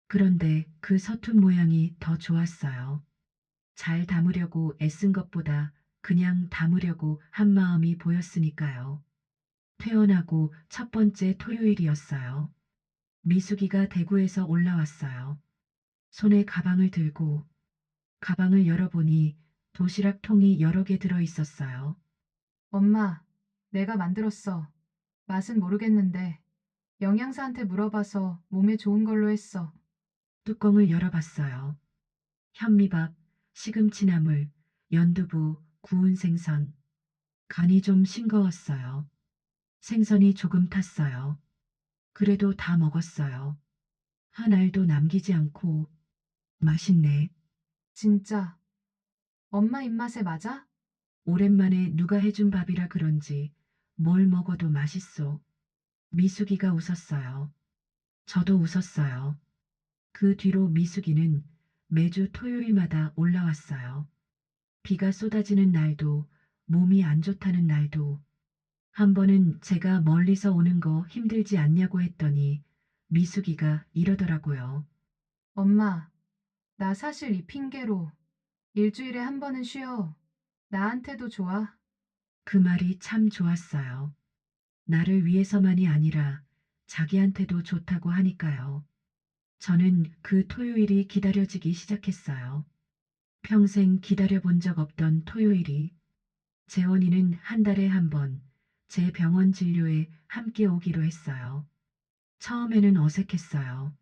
그런데 그 서툰 모양이 더 좋았어요. 잘 담으려고 애쓴 것보다 그냥 담으려고 한 마음이 보였으니까요. 퇴원하고 첫 번째 토요일이었어요. 미숙이가 대구에서 올라왔어요. 손에 가방을 들고 가방을 열어보니 도시락 통이 여러 개 들어 있었어요. 엄마, 내가 만들었어. 맛은 모르겠는데 영양사한테 물어봐서 몸에 좋은 걸로 했어. 뚜껑을 열어봤어요. 현미밥, 시금치나물, 연두부, 구운 생선. 간이 좀 싱거웠어요. 생선이 조금 탔어요. 그래도 다 먹었어요. 한 알도 남기지 않고 맛있네. 진짜 엄마 입맛에 맞아? 오랜만에 누가 해준 밥이라 그런지 뭘 먹어도 맛있어. 미숙이가 웃었어요. 저도 웃었어요. 그 뒤로 미숙이는 매주 토요일마다 올라왔어요. 비가 쏟아지는 날도 몸이 안 좋다는 날도 한 번은 제가 멀리서 오는 거 힘들지 않냐고 했더니 미숙이가 이러더라고요. 엄마, 나 사실 이 핑계로 일주일에 한 번은 쉬어. 나한테도 좋아. 그 말이 참 좋았어요. 나를 위해서만이 아니라 자기한테도 좋다고 하니까요. 저는 그 토요일이 기다려지기 시작했어요. 평생 기다려본 적 없던 토요일이. 재원이는 한 달에 한 번 제 병원 진료에 함께 오기로 했어요. 처음에는 어색했어요.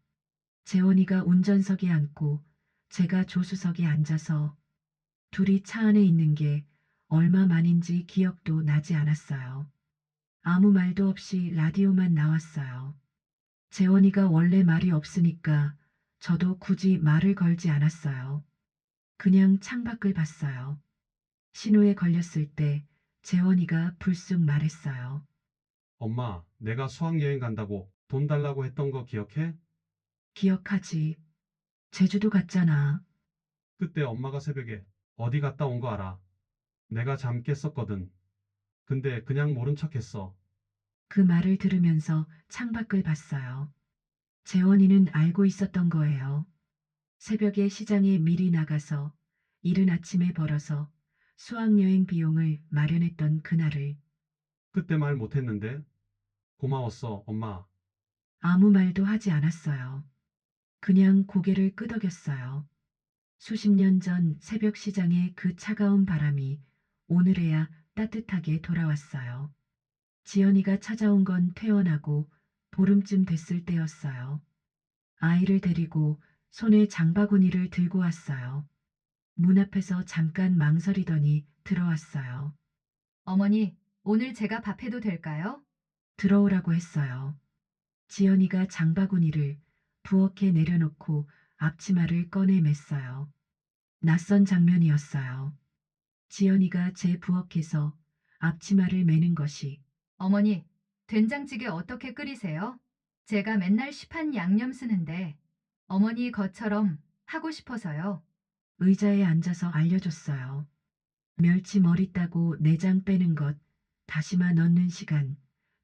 재원이가 운전석에 앉고 제가 조수석에 앉아서 둘이 차 안에 있는 게 얼마 만인지 기억도 나지 않았어요. 아무 말도 없이 라디오만 나왔어요. 재원이가 원래 말이 없으니까 저도 굳이 말을 걸지 않았어요. 그냥 창밖을 봤어요. 신호에 걸렸을 때 재원이가 불쑥 말했어요. 엄마, 내가 수학여행 간다고 돈 달라고 했던 거 기억해? 기억하지. 제주도 갔잖아. 그때 엄마가 새벽에 어디 갔다 온 거 알아? 내가 잠 깼었거든. 근데 그냥 모른 척 했어. 그 말을 들으면서 창밖을 봤어요. 재원이는 알고 있었던 거예요. 새벽에 시장에 미리 나가서 이른 아침에 벌어서 수학여행 비용을 마련했던 그날을. 그때 말 못했는데? 고마웠어, 엄마. 아무 말도 하지 않았어요. 그냥 고개를 끄덕였어요. 수십 년 전 새벽 시장의 그 차가운 바람이 오늘에야 따뜻하게 돌아왔어요. 지연이가 찾아온 건 퇴원하고 보름쯤 됐을 때였어요. 아이를 데리고 손에 장바구니를 들고 왔어요. 문 앞에서 잠깐 망설이더니 들어왔어요. 어머니, 오늘 제가 밥해도 될까요? 들어오라고 했어요. 지연이가 장바구니를 부엌에 내려놓고 앞치마를 꺼내 맸어요. 낯선 장면이었어요. 지연이가 제 부엌에서 앞치마를 매는 것이 어머니, 된장찌개 어떻게 끓이세요? 제가 맨날 시판 양념 쓰는데 어머니 것처럼 하고 싶어서요. 의자에 앉아서 알려줬어요. 멸치 머리 따고 내장 빼는 것, 다시마 넣는 시간,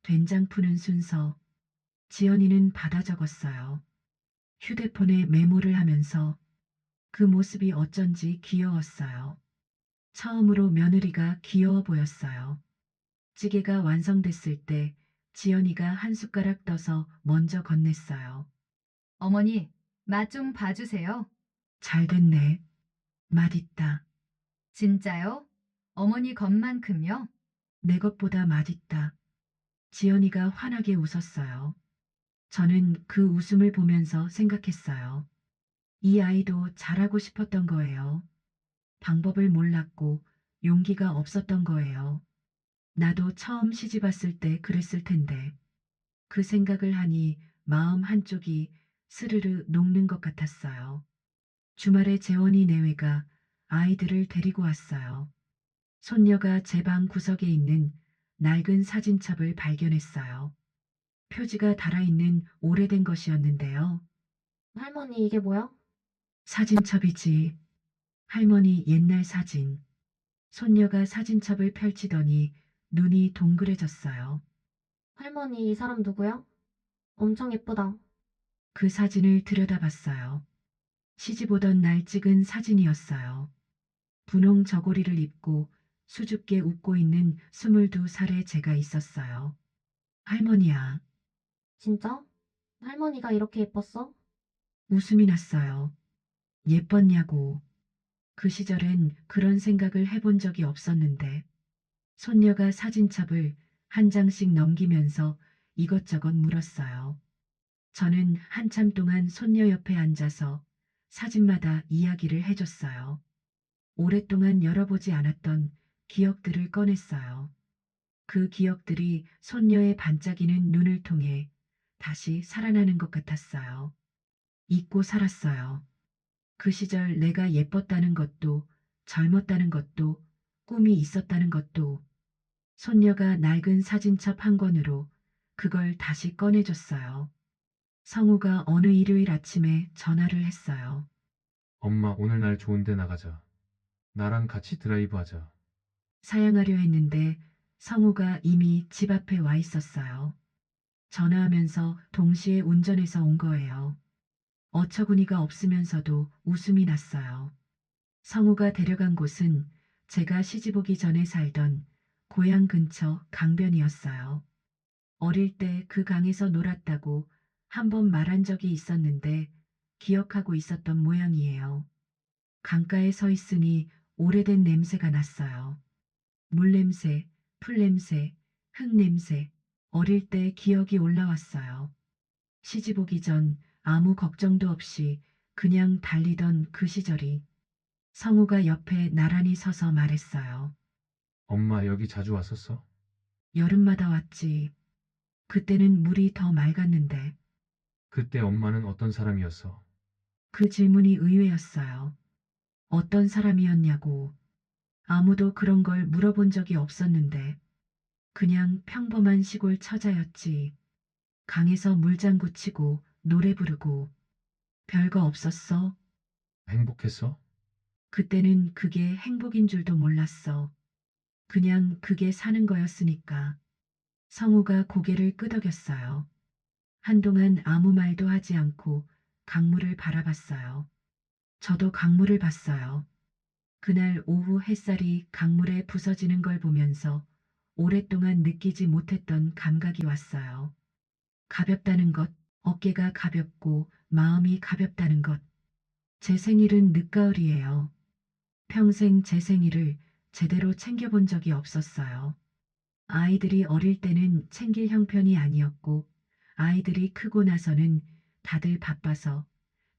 된장 푸는 순서. 지연이는 받아 적었어요. 휴대폰에 메모를 하면서 그 모습이 어쩐지 귀여웠어요. 처음으로 며느리가 귀여워 보였어요. 찌개가 완성됐을 때 지연이가 한 숟가락 떠서 먼저 건넸어요. 어머니, 맛 좀 봐주세요. 잘 됐네. 맛있다. 진짜요? 어머니 것만큼요? 내 것보다 맛있다. 지연이가 환하게 웃었어요. 저는 그 웃음을 보면서 생각했어요. 이 아이도 잘하고 싶었던 거예요. 방법을 몰랐고 용기가 없었던 거예요. 나도 처음 시집 왔을 때 그랬을 텐데. 그 생각을 하니 마음 한쪽이 스르르 녹는 것 같았어요. 주말에 재원이 내외가 아이들을 데리고 왔어요. 손녀가 제 방 구석에 있는 낡은 사진첩을 발견했어요. 표지가 달아있는 오래된 것이었는데요. 할머니, 이게 뭐야? 사진첩이지. 할머니 옛날 사진. 손녀가 사진첩을 펼치더니 눈이 동그래졌어요. 할머니, 이 사람 누구야? 엄청 예쁘다. 그 사진을 들여다봤어요. 시집 오던 날 찍은 사진이었어요. 분홍 저고리를 입고 수줍게 웃고 있는 22살의 제가 있었어요. 할머니야. 진짜? 할머니가 이렇게 예뻤어? 웃음이 났어요. 예뻤냐고. 그 시절엔 그런 생각을 해본 적이 없었는데 손녀가 사진첩을 한 장씩 넘기면서 이것저것 물었어요. 저는 한참 동안 손녀 옆에 앉아서 사진마다 이야기를 해줬어요. 오랫동안 열어보지 않았던 기억들을 꺼냈어요. 그 기억들이 손녀의 반짝이는 눈을 통해 다시 살아나는 것 같았어요. 잊고 살았어요. 그 시절 내가 예뻤다는 것도 젊었다는 것도 꿈이 있었다는 것도 손녀가 낡은 사진첩 한 권으로 그걸 다시 꺼내줬어요. 성우가 어느 일요일 아침에 전화를 했어요. 엄마, 오늘 날 좋은데 나가자. 나랑 같이 드라이브 하자. 사양하려 했는데 성우가 이미 집 앞에 와 있었어요. 전화하면서 동시에 운전해서 온 거예요. 어처구니가 없으면서도 웃음이 났어요. 성우가 데려간 곳은 제가 시집 오기 전에 살던 고향 근처 강변이었어요. 어릴 때 그 강에서 놀았다고 한 번 말한 적이 있었는데 기억하고 있었던 모양이에요. 강가에 서 있으니 오래된 냄새가 났어요. 물냄새, 풀냄새, 흙냄새. 어릴 때 기억이 올라왔어요. 시집 오기 전 아무 걱정도 없이 그냥 달리던 그 시절이. 성우가 옆에 나란히 서서 말했어요. 엄마, 여기 자주 왔었어? 여름마다 왔지. 그때는 물이 더 맑았는데. 그때 엄마는 어떤 사람이었어? 그 질문이 의외였어요. 어떤 사람이었냐고. 아무도 그런 걸 물어본 적이 없었는데. 그냥 평범한 시골 처자였지. 강에서 물장구 치고 노래 부르고. 별거 없었어. 행복했어? 그때는 그게 행복인 줄도 몰랐어. 그냥 그게 사는 거였으니까. 성우가 고개를 끄덕였어요. 한동안 아무 말도 하지 않고 강물을 바라봤어요. 저도 강물을 봤어요. 그날 오후 햇살이 강물에 부서지는 걸 보면서 오랫동안 느끼지 못했던 감각이 왔어요. 가볍다는 것, 어깨가 가볍고 마음이 가볍다는 것. 제 생일은 늦가을이에요. 평생 제 생일을 제대로 챙겨본 적이 없었어요. 아이들이 어릴 때는 챙길 형편이 아니었고 아이들이 크고 나서는 다들 바빠서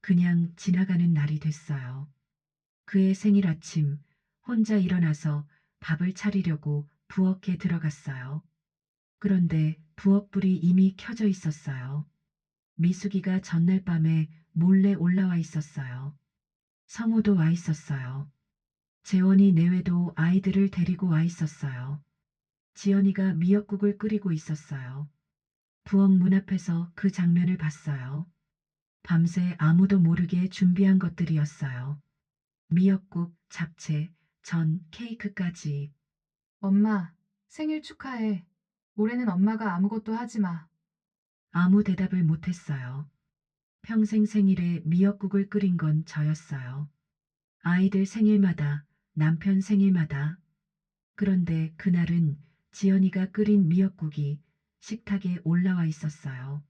그냥 지나가는 날이 됐어요. 그의 생일 아침 혼자 일어나서 밥을 차리려고 부엌에 들어갔어요. 그런데 부엌불이 이미 켜져 있었어요. 미숙이가 전날 밤에 몰래 올라와 있었어요. 성우도 와 있었어요. 재원이 내외도 아이들을 데리고 와 있었어요. 지연이가 미역국을 끓이고 있었어요. 부엌 문 앞에서 그 장면을 봤어요. 밤새 아무도 모르게 준비한 것들이었어요. 미역국, 잡채, 전, 케이크까지. 엄마, 생일 축하해. 올해는 엄마가 아무것도 하지 마. 아무 대답을 못했어요. 평생 생일에 미역국을 끓인 건 저였어요. 아이들 생일마다, 남편 생일마다. 그런데 그날은 지연이가 끓인 미역국이 식탁에 올라와 있었어요.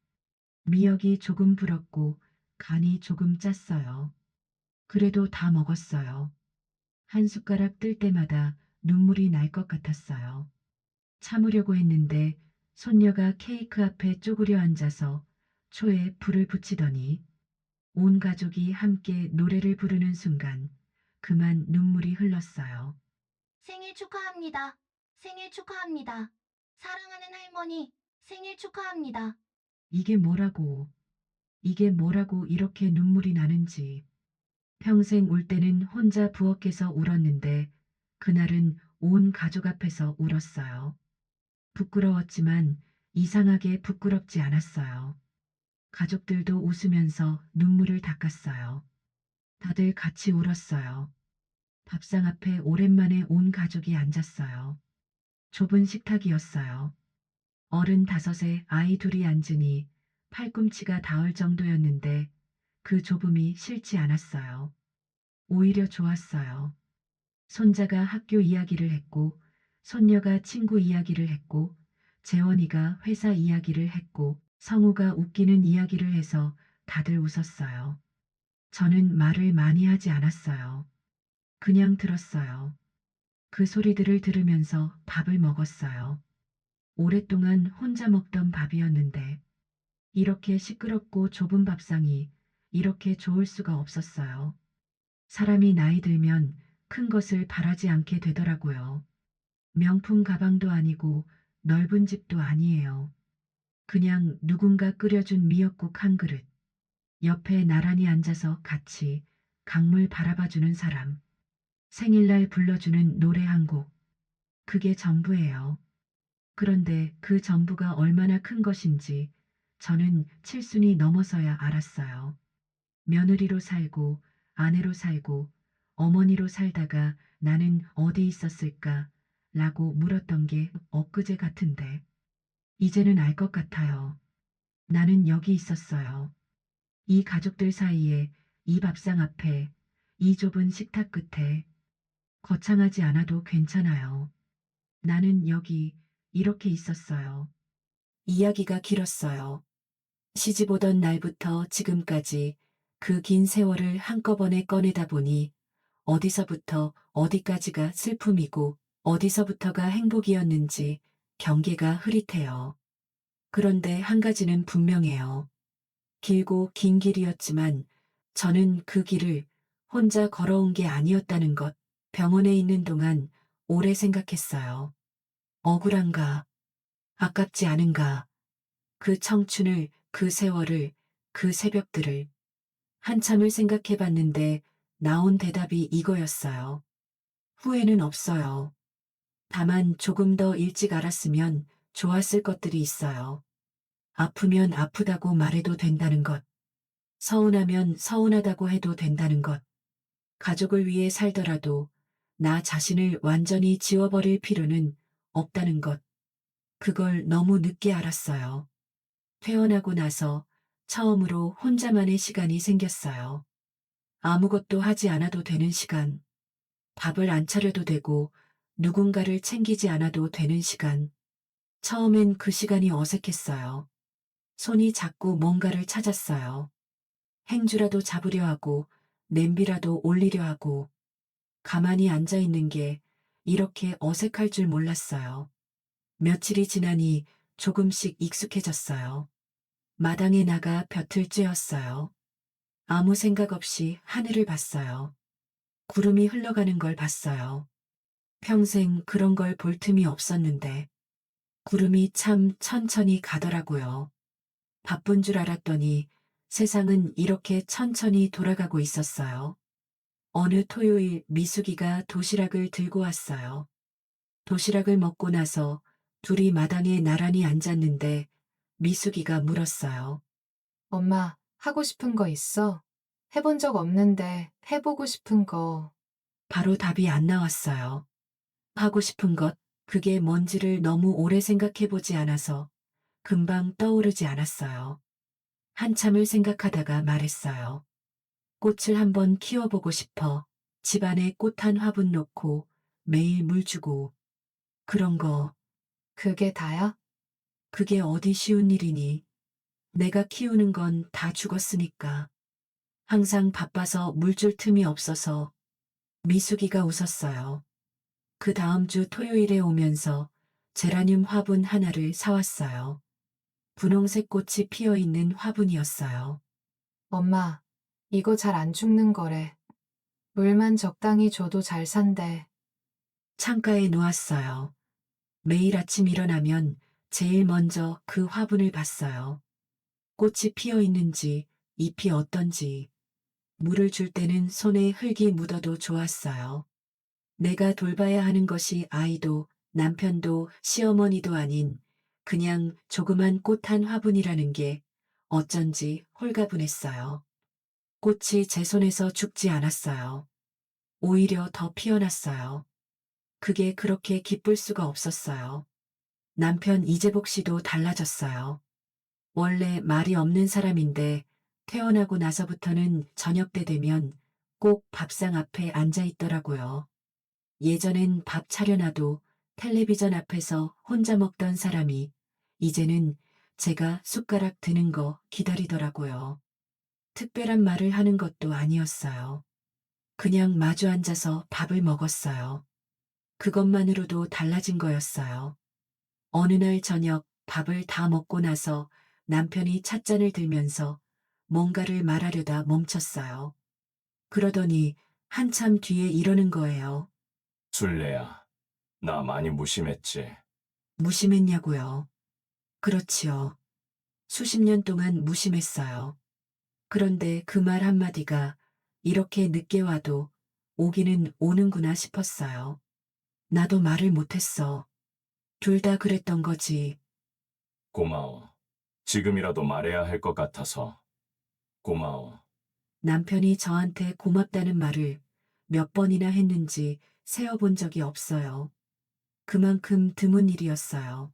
미역이 조금 불었고 간이 조금 짰어요. 그래도 다 먹었어요. 한 숟가락 뜰 때마다 눈물이 날 것 같았어요. 참으려고 했는데 손녀가 케이크 앞에 쪼그려 앉아서 초에 불을 붙이더니 온 가족이 함께 노래를 부르는 순간 그만 눈물이 흘렀어요. 생일 축하합니다. 생일 축하합니다. 사랑하는 할머니, 생일 축하합니다. 이게 뭐라고 이렇게 눈물이 나는지. 평생 울 때는 혼자 부엌에서 울었는데 그날은 온 가족 앞에서 울었어요. 부끄러웠지만 이상하게 부끄럽지 않았어요. 가족들도 웃으면서 눈물을 닦았어요. 다들 같이 울었어요. 밥상 앞에 오랜만에 온 가족이 앉았어요. 좁은 식탁이었어요. 어른 5에 아이 2이 앉으니 팔꿈치가 닿을 정도였는데 그 좁음이 싫지 않았어요. 오히려 좋았어요. 손자가 학교 이야기를 했고, 손녀가 친구 이야기를 했고, 재원이가 회사 이야기를 했고, 성우가 웃기는 이야기를 해서 다들 웃었어요. 저는 말을 많이 하지 않았어요. 그냥 들었어요. 그 소리들을 들으면서 밥을 먹었어요. 오랫동안 혼자 먹던 밥이었는데, 이렇게 시끄럽고 좁은 밥상이 이렇게 좋을 수가 없었어요. 사람이 나이 들면 큰 것을 바라지 않게 되더라고요. 명품 가방도 아니고 넓은 집도 아니에요. 그냥 누군가 끓여준 미역국 한 그릇. 옆에 나란히 앉아서 같이 강물 바라봐주는 사람. 생일날 불러주는 노래 한 곡. 그게 전부예요. 그런데 그 전부가 얼마나 큰 것인지 저는 7순이 넘어서야 알았어요. 며느리로 살고 아내로 살고 어머니로 살다가 나는 어디 있었을까? 라고 물었던 게 엊그제 같은데 이제는 알 것 같아요. 나는 여기 있었어요. 이 가족들 사이에, 이 밥상 앞에, 이 좁은 식탁 끝에. 거창하지 않아도 괜찮아요. 나는 여기 이렇게 있었어요. 이야기가 길었어요. 시집 오던 날부터 지금까지 그 긴 세월을 한꺼번에 꺼내다 보니 어디서부터 어디까지가 슬픔이고 어디서부터가 행복이었는지 경계가 흐릿해요. 그런데 한 가지는 분명해요. 길고 긴 길이었지만 저는 그 길을 혼자 걸어온 게 아니었다는 것. 병원에 있는 동안 오래 생각했어요. 억울한가? 아깝지 않은가? 그 청춘을, 그 세월을, 그 새벽들을. 한참을 생각해 봤는데 나온 대답이 이거였어요. 후회는 없어요. 다만 조금 더 일찍 알았으면 좋았을 것들이 있어요. 아프면 아프다고 말해도 된다는 것. 서운하면 서운하다고 해도 된다는 것. 가족을 위해 살더라도 나 자신을 완전히 지워버릴 필요는 없다는 것. 그걸 너무 늦게 알았어요. 퇴원하고 나서 처음으로 혼자만의 시간이 생겼어요. 아무것도 하지 않아도 되는 시간. 밥을 안 차려도 되고 누군가를 챙기지 않아도 되는 시간. 처음엔 그 시간이 어색했어요. 손이 자꾸 뭔가를 찾았어요. 행주라도 잡으려 하고 냄비라도 올리려 하고 가만히 앉아 있는 게 이렇게 어색할 줄 몰랐어요. 며칠이 지나니 조금씩 익숙해졌어요. 마당에 나가 볕을 쬐었어요. 아무 생각 없이 하늘을 봤어요. 구름이 흘러가는 걸 봤어요. 평생 그런 걸 볼 틈이 없었는데 구름이 참 천천히 가더라고요. 바쁜 줄 알았더니 세상은 이렇게 천천히 돌아가고 있었어요. 어느 토요일 미숙이가 도시락을 들고 왔어요. 도시락을 먹고 나서 둘이 마당에 나란히 앉았는데 미숙이가 물었어요. 엄마, 하고 싶은 거 있어? 해본 적 없는데 해보고 싶은 거. 바로 답이 안 나왔어요. 하고 싶은 것, 그게 뭔지를 너무 오래 생각해보지 않아서 금방 떠오르지 않았어요. 한참을 생각하다가 말했어요. 꽃을 한번 키워보고 싶어. 집안에 꽃 한 화분 놓고 매일 물 주고. 그런 거. 그게 다야? 그게 어디 쉬운 일이니. 내가 키우는 건 다 죽었으니까. 항상 바빠서 물 줄 틈이 없어서. 미숙이가 웃었어요. 그 다음 주 토요일에 오면서 제라늄 화분 하나를 사왔어요. 분홍색 꽃이 피어 있는 화분이었어요. 엄마, 이거 잘 안 죽는 거래. 물만 적당히 줘도 잘 산대. 창가에 놓았어요. 매일 아침 일어나면 제일 먼저 그 화분을 봤어요. 꽃이 피어 있는지, 잎이 어떤지. 물을 줄 때는 손에 흙이 묻어도 좋았어요. 내가 돌봐야 하는 것이 아이도 남편도 시어머니도 아닌 그냥 조그만 꽃 한 화분이라는 게 어쩐지 홀가분했어요. 꽃이 제 손에서 죽지 않았어요. 오히려 더 피어났어요. 그게 그렇게 기쁠 수가 없었어요. 남편 이재복 씨도 달라졌어요. 원래 말이 없는 사람인데 태어나고 나서부터는 저녁 때 되면 꼭 밥상 앞에 앉아 있더라고요. 예전엔 밥 차려놔도 텔레비전 앞에서 혼자 먹던 사람이 이제는 제가 숟가락 드는 거 기다리더라고요. 특별한 말을 하는 것도 아니었어요. 그냥 마주 앉아서 밥을 먹었어요. 그것만으로도 달라진 거였어요. 어느 날 저녁 밥을 다 먹고 나서 남편이 찻잔을 들면서 뭔가를 말하려다 멈췄어요. 그러더니 한참 뒤에 이러는 거예요. 술래야, 나 많이 무심했지. 무심했냐고요? 그렇지요. 수십 년 동안 무심했어요. 그런데 그 말 한마디가 이렇게 늦게 와도 오기는 오는구나 싶었어요. 나도 말을 못했어. 둘 다 그랬던 거지. 고마워. 지금이라도 말해야 할 것 같아서. 고마워. 남편이 저한테 고맙다는 말을 몇 번이나 했는지 세어본 적이 없어요. 그만큼 드문 일이었어요.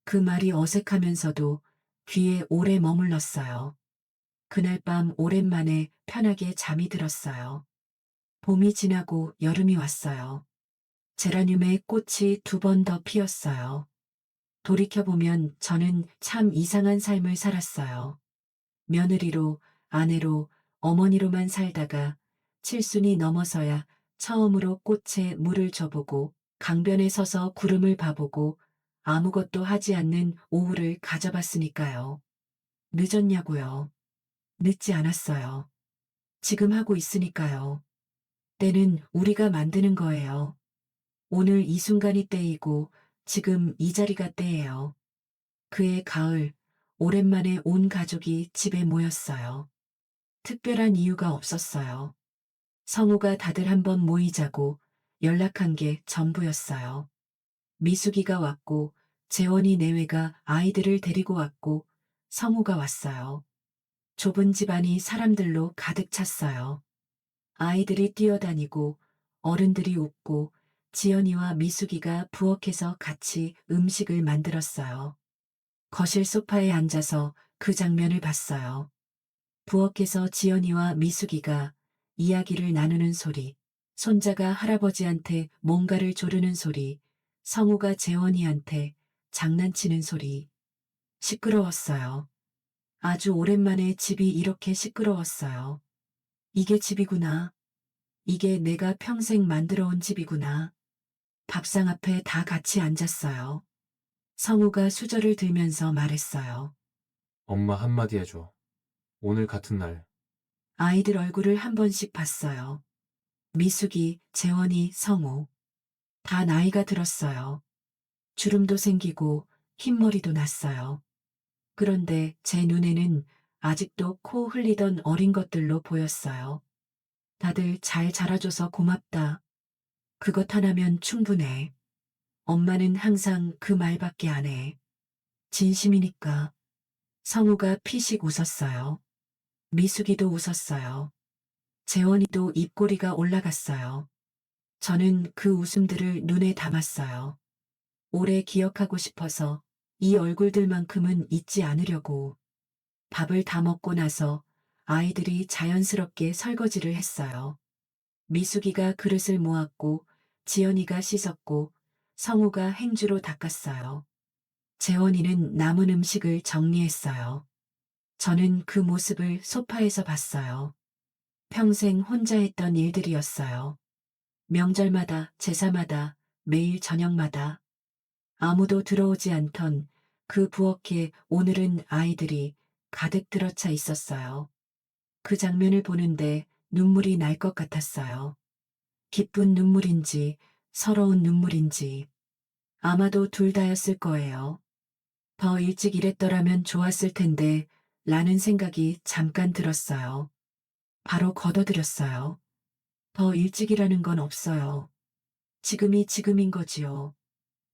그 말이 어색하면서도 귀에 오래 머물렀어요. 그날 밤 오랜만에 편하게 잠이 들었어요. 봄이 지나고 여름이 왔어요. 제라늄의 꽃이 2번 더 피었어요. 돌이켜보면 저는 참 이상한 삶을 살았어요. 며느리로, 아내로, 어머니로만 살다가 칠순이 넘어서야 처음으로 꽃에 물을 줘보고 강변에 서서 구름을 봐보고 아무것도 하지 않는 오후를 가져봤으니까요. 늦었냐고요. 늦지 않았어요. 지금 하고 있으니까요. 때는 우리가 만드는 거예요. 오늘 이 순간이 때이고 지금 이 자리가 때예요. 그해 가을, 오랜만에 온 가족이 집에 모였어요. 특별한 이유가 없었어요. 성우가 다들 한번 모이자고 연락한 게 전부였어요. 미숙이가 왔고 재원이 내외가 아이들을 데리고 왔고 성우가 왔어요. 좁은 집안이 사람들로 가득 찼어요. 아이들이 뛰어다니고 어른들이 웃고 지연이와 미숙이가 부엌에서 같이 음식을 만들었어요. 거실 소파에 앉아서 그 장면을 봤어요. 부엌에서 지연이와 미숙이가 이야기를 나누는 소리, 손자가 할아버지한테 뭔가를 조르는 소리, 성우가 재원이한테 장난치는 소리. 시끄러웠어요. 아주 오랜만에 집이 이렇게 시끄러웠어요. 이게 집이구나. 이게 내가 평생 만들어 온 집이구나. 밥상 앞에 다 같이 앉았어요. 성우가 수저를 들면서 말했어요. 엄마 한마디 해줘. 오늘 같은 날. 아이들 얼굴을 한 번씩 봤어요. 미숙이, 재원이, 성우. 다 나이가 들었어요. 주름도 생기고 흰머리도 났어요. 그런데 제 눈에는 아직도 코 흘리던 어린 것들로 보였어요. 다들 잘 자라줘서 고맙다. 그것 하나면 충분해. 엄마는 항상 그 말밖에 안 해. 진심이니까. 성우가 피식 웃었어요. 미숙이도 웃었어요. 재원이도 입꼬리가 올라갔어요. 저는 그 웃음들을 눈에 담았어요. 오래 기억하고 싶어서 이 얼굴들만큼은 잊지 않으려고. 밥을 다 먹고 나서 아이들이 자연스럽게 설거지를 했어요. 미숙이가 그릇을 모았고 지연이가 씻었고 성우가 행주로 닦았어요. 재원이는 남은 음식을 정리했어요. 저는 그 모습을 소파에서 봤어요. 평생 혼자 했던 일들이었어요. 명절마다, 제사마다, 매일 저녁마다. 아무도 들어오지 않던 그 부엌에 오늘은 아이들이 가득 들어차 있었어요. 그 장면을 보는데 눈물이 날 것 같았어요. 기쁜 눈물인지 서러운 눈물인지 아마도 둘 다였을 거예요. 더 일찍 일했더라면 좋았을 텐데 라는 생각이 잠깐 들었어요. 바로 걷어들였어요. 더 일찍이라는 건 없어요. 지금이 지금인 거지요.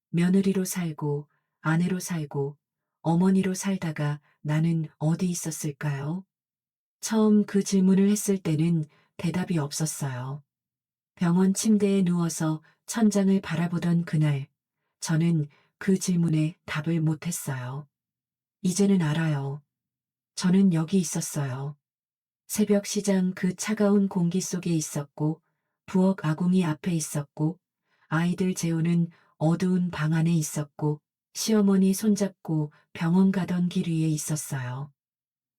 며느리로 살고 아내로 살고 어머니로 살다가 나는 어디 있었을까요? 처음 그 질문을 했을 때는 대답이 없었어요. 병원 침대에 누워서 천장을 바라보던 그날, 저는 그 질문에 답을 못했어요. 이제는 알아요. 저는 여기 있었어요. 새벽 시장 그 차가운 공기 속에 있었고, 부엌 아궁이 앞에 있었고, 아이들 재우는 어두운 방 안에 있었고, 시어머니 손잡고 병원 가던 길 위에 있었어요.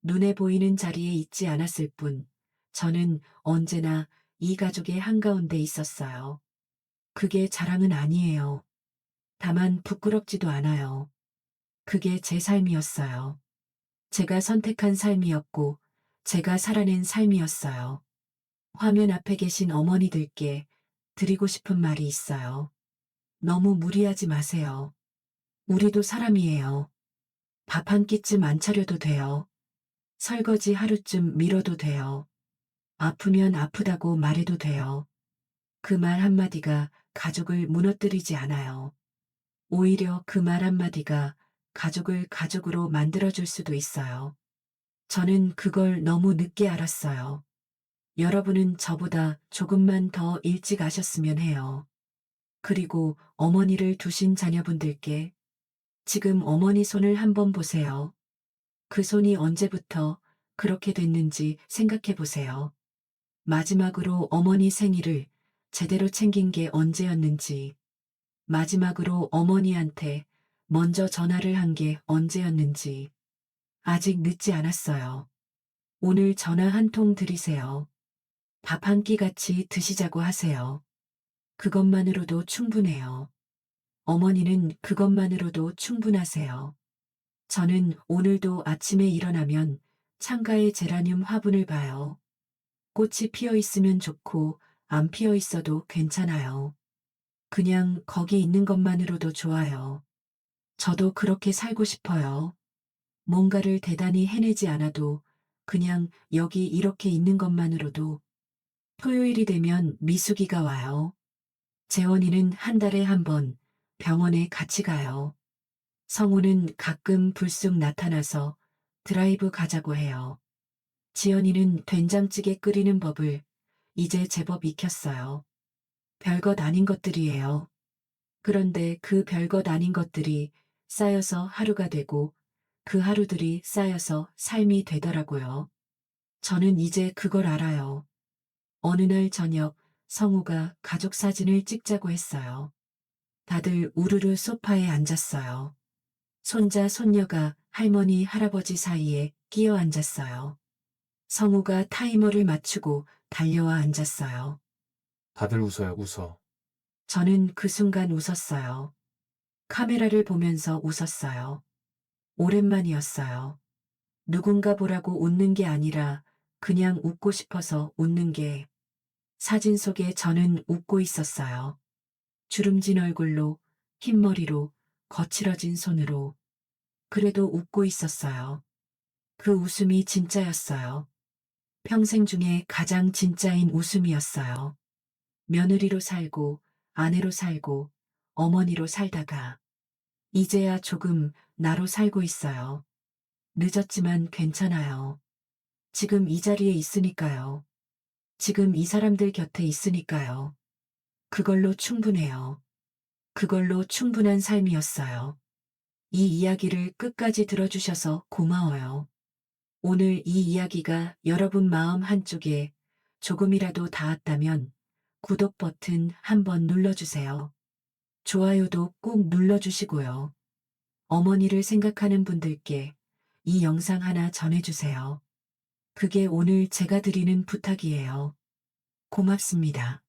눈에 보이는 자리에 있지 않았을 뿐, 저는 언제나 이 가족의 한가운데 있었어요. 그게 자랑은 아니에요. 다만 부끄럽지도 않아요. 그게 제 삶이었어요. 제가 선택한 삶이었고, 제가 살아낸 삶이었어요. 화면 앞에 계신 어머니들께 드리고 싶은 말이 있어요. 너무 무리하지 마세요. 우리도 사람이에요. 밥 한 끼쯤 안 차려도 돼요. 설거지 하루쯤 미뤄도 돼요. 아프면 아프다고 말해도 돼요. 그 말 한마디가 가족을 무너뜨리지 않아요. 오히려 그 말 한마디가 가족을 가족으로 만들어줄 수도 있어요. 저는 그걸 너무 늦게 알았어요. 여러분은 저보다 조금만 더 일찍 아셨으면 해요. 그리고 어머니를 두신 자녀분들께 지금 어머니 손을 한번 보세요. 그 손이 언제부터 그렇게 됐는지 생각해 보세요. 마지막으로 어머니 생일을 제대로 챙긴 게 언제였는지, 마지막으로 어머니한테 먼저 전화를 한 게 언제였는지. 아직 늦지 않았어요. 오늘 전화 한 통 드리세요. 밥 한 끼 같이 드시자고 하세요. 그것만으로도 충분해요. 어머니는 그것만으로도 충분하세요. 저는 오늘도 아침에 일어나면 창가에 제라늄 화분을 봐요. 꽃이 피어 있으면 좋고 안 피어 있어도 괜찮아요. 그냥 거기 있는 것만으로도 좋아요. 저도 그렇게 살고 싶어요. 뭔가를 대단히 해내지 않아도 그냥 여기 이렇게 있는 것만으로도. 토요일이 되면 미숙이가 와요. 재원이는 한 달에 한 번 병원에 같이 가요. 성우는 가끔 불쑥 나타나서 드라이브 가자고 해요. 지연이는 된장찌개 끓이는 법을 이제 제법 익혔어요. 별것 아닌 것들이에요. 그런데 그 별것 아닌 것들이 쌓여서 하루가 되고 그 하루들이 쌓여서 삶이 되더라고요. 저는 이제 그걸 알아요. 어느 날 저녁 성우가 가족 사진을 찍자고 했어요. 다들 우르르 소파에 앉았어요. 손자, 손녀가 할머니, 할아버지 사이에 끼어 앉았어요. 성우가 타이머를 맞추고 달려와 앉았어요. 다들 웃어요, 웃어. 저는 그 순간 웃었어요. 카메라를 보면서 웃었어요. 오랜만이었어요. 누군가 보라고 웃는 게 아니라 그냥 웃고 싶어서 웃는 게. 사진 속에 저는 웃고 있었어요. 주름진 얼굴로, 흰머리로, 거칠어진 손으로. 그래도 웃고 있었어요. 그 웃음이 진짜였어요. 평생 중에 가장 진짜인 웃음이었어요. 며느리로 살고, 아내로 살고, 어머니로 살다가, 이제야 조금 나로 살고 있어요. 늦었지만 괜찮아요. 지금 이 자리에 있으니까요. 지금 이 사람들 곁에 있으니까요. 그걸로 충분해요. 그걸로 충분한 삶이었어요. 이 이야기를 끝까지 들어주셔서 고마워요. 오늘 이 이야기가 여러분 마음 한쪽에 조금이라도 닿았다면 구독 버튼 한번 눌러주세요. 좋아요도 꼭 눌러주시고요. 어머니를 생각하는 분들께 이 영상 하나 전해주세요. 그게 오늘 제가 드리는 부탁이에요. 고맙습니다.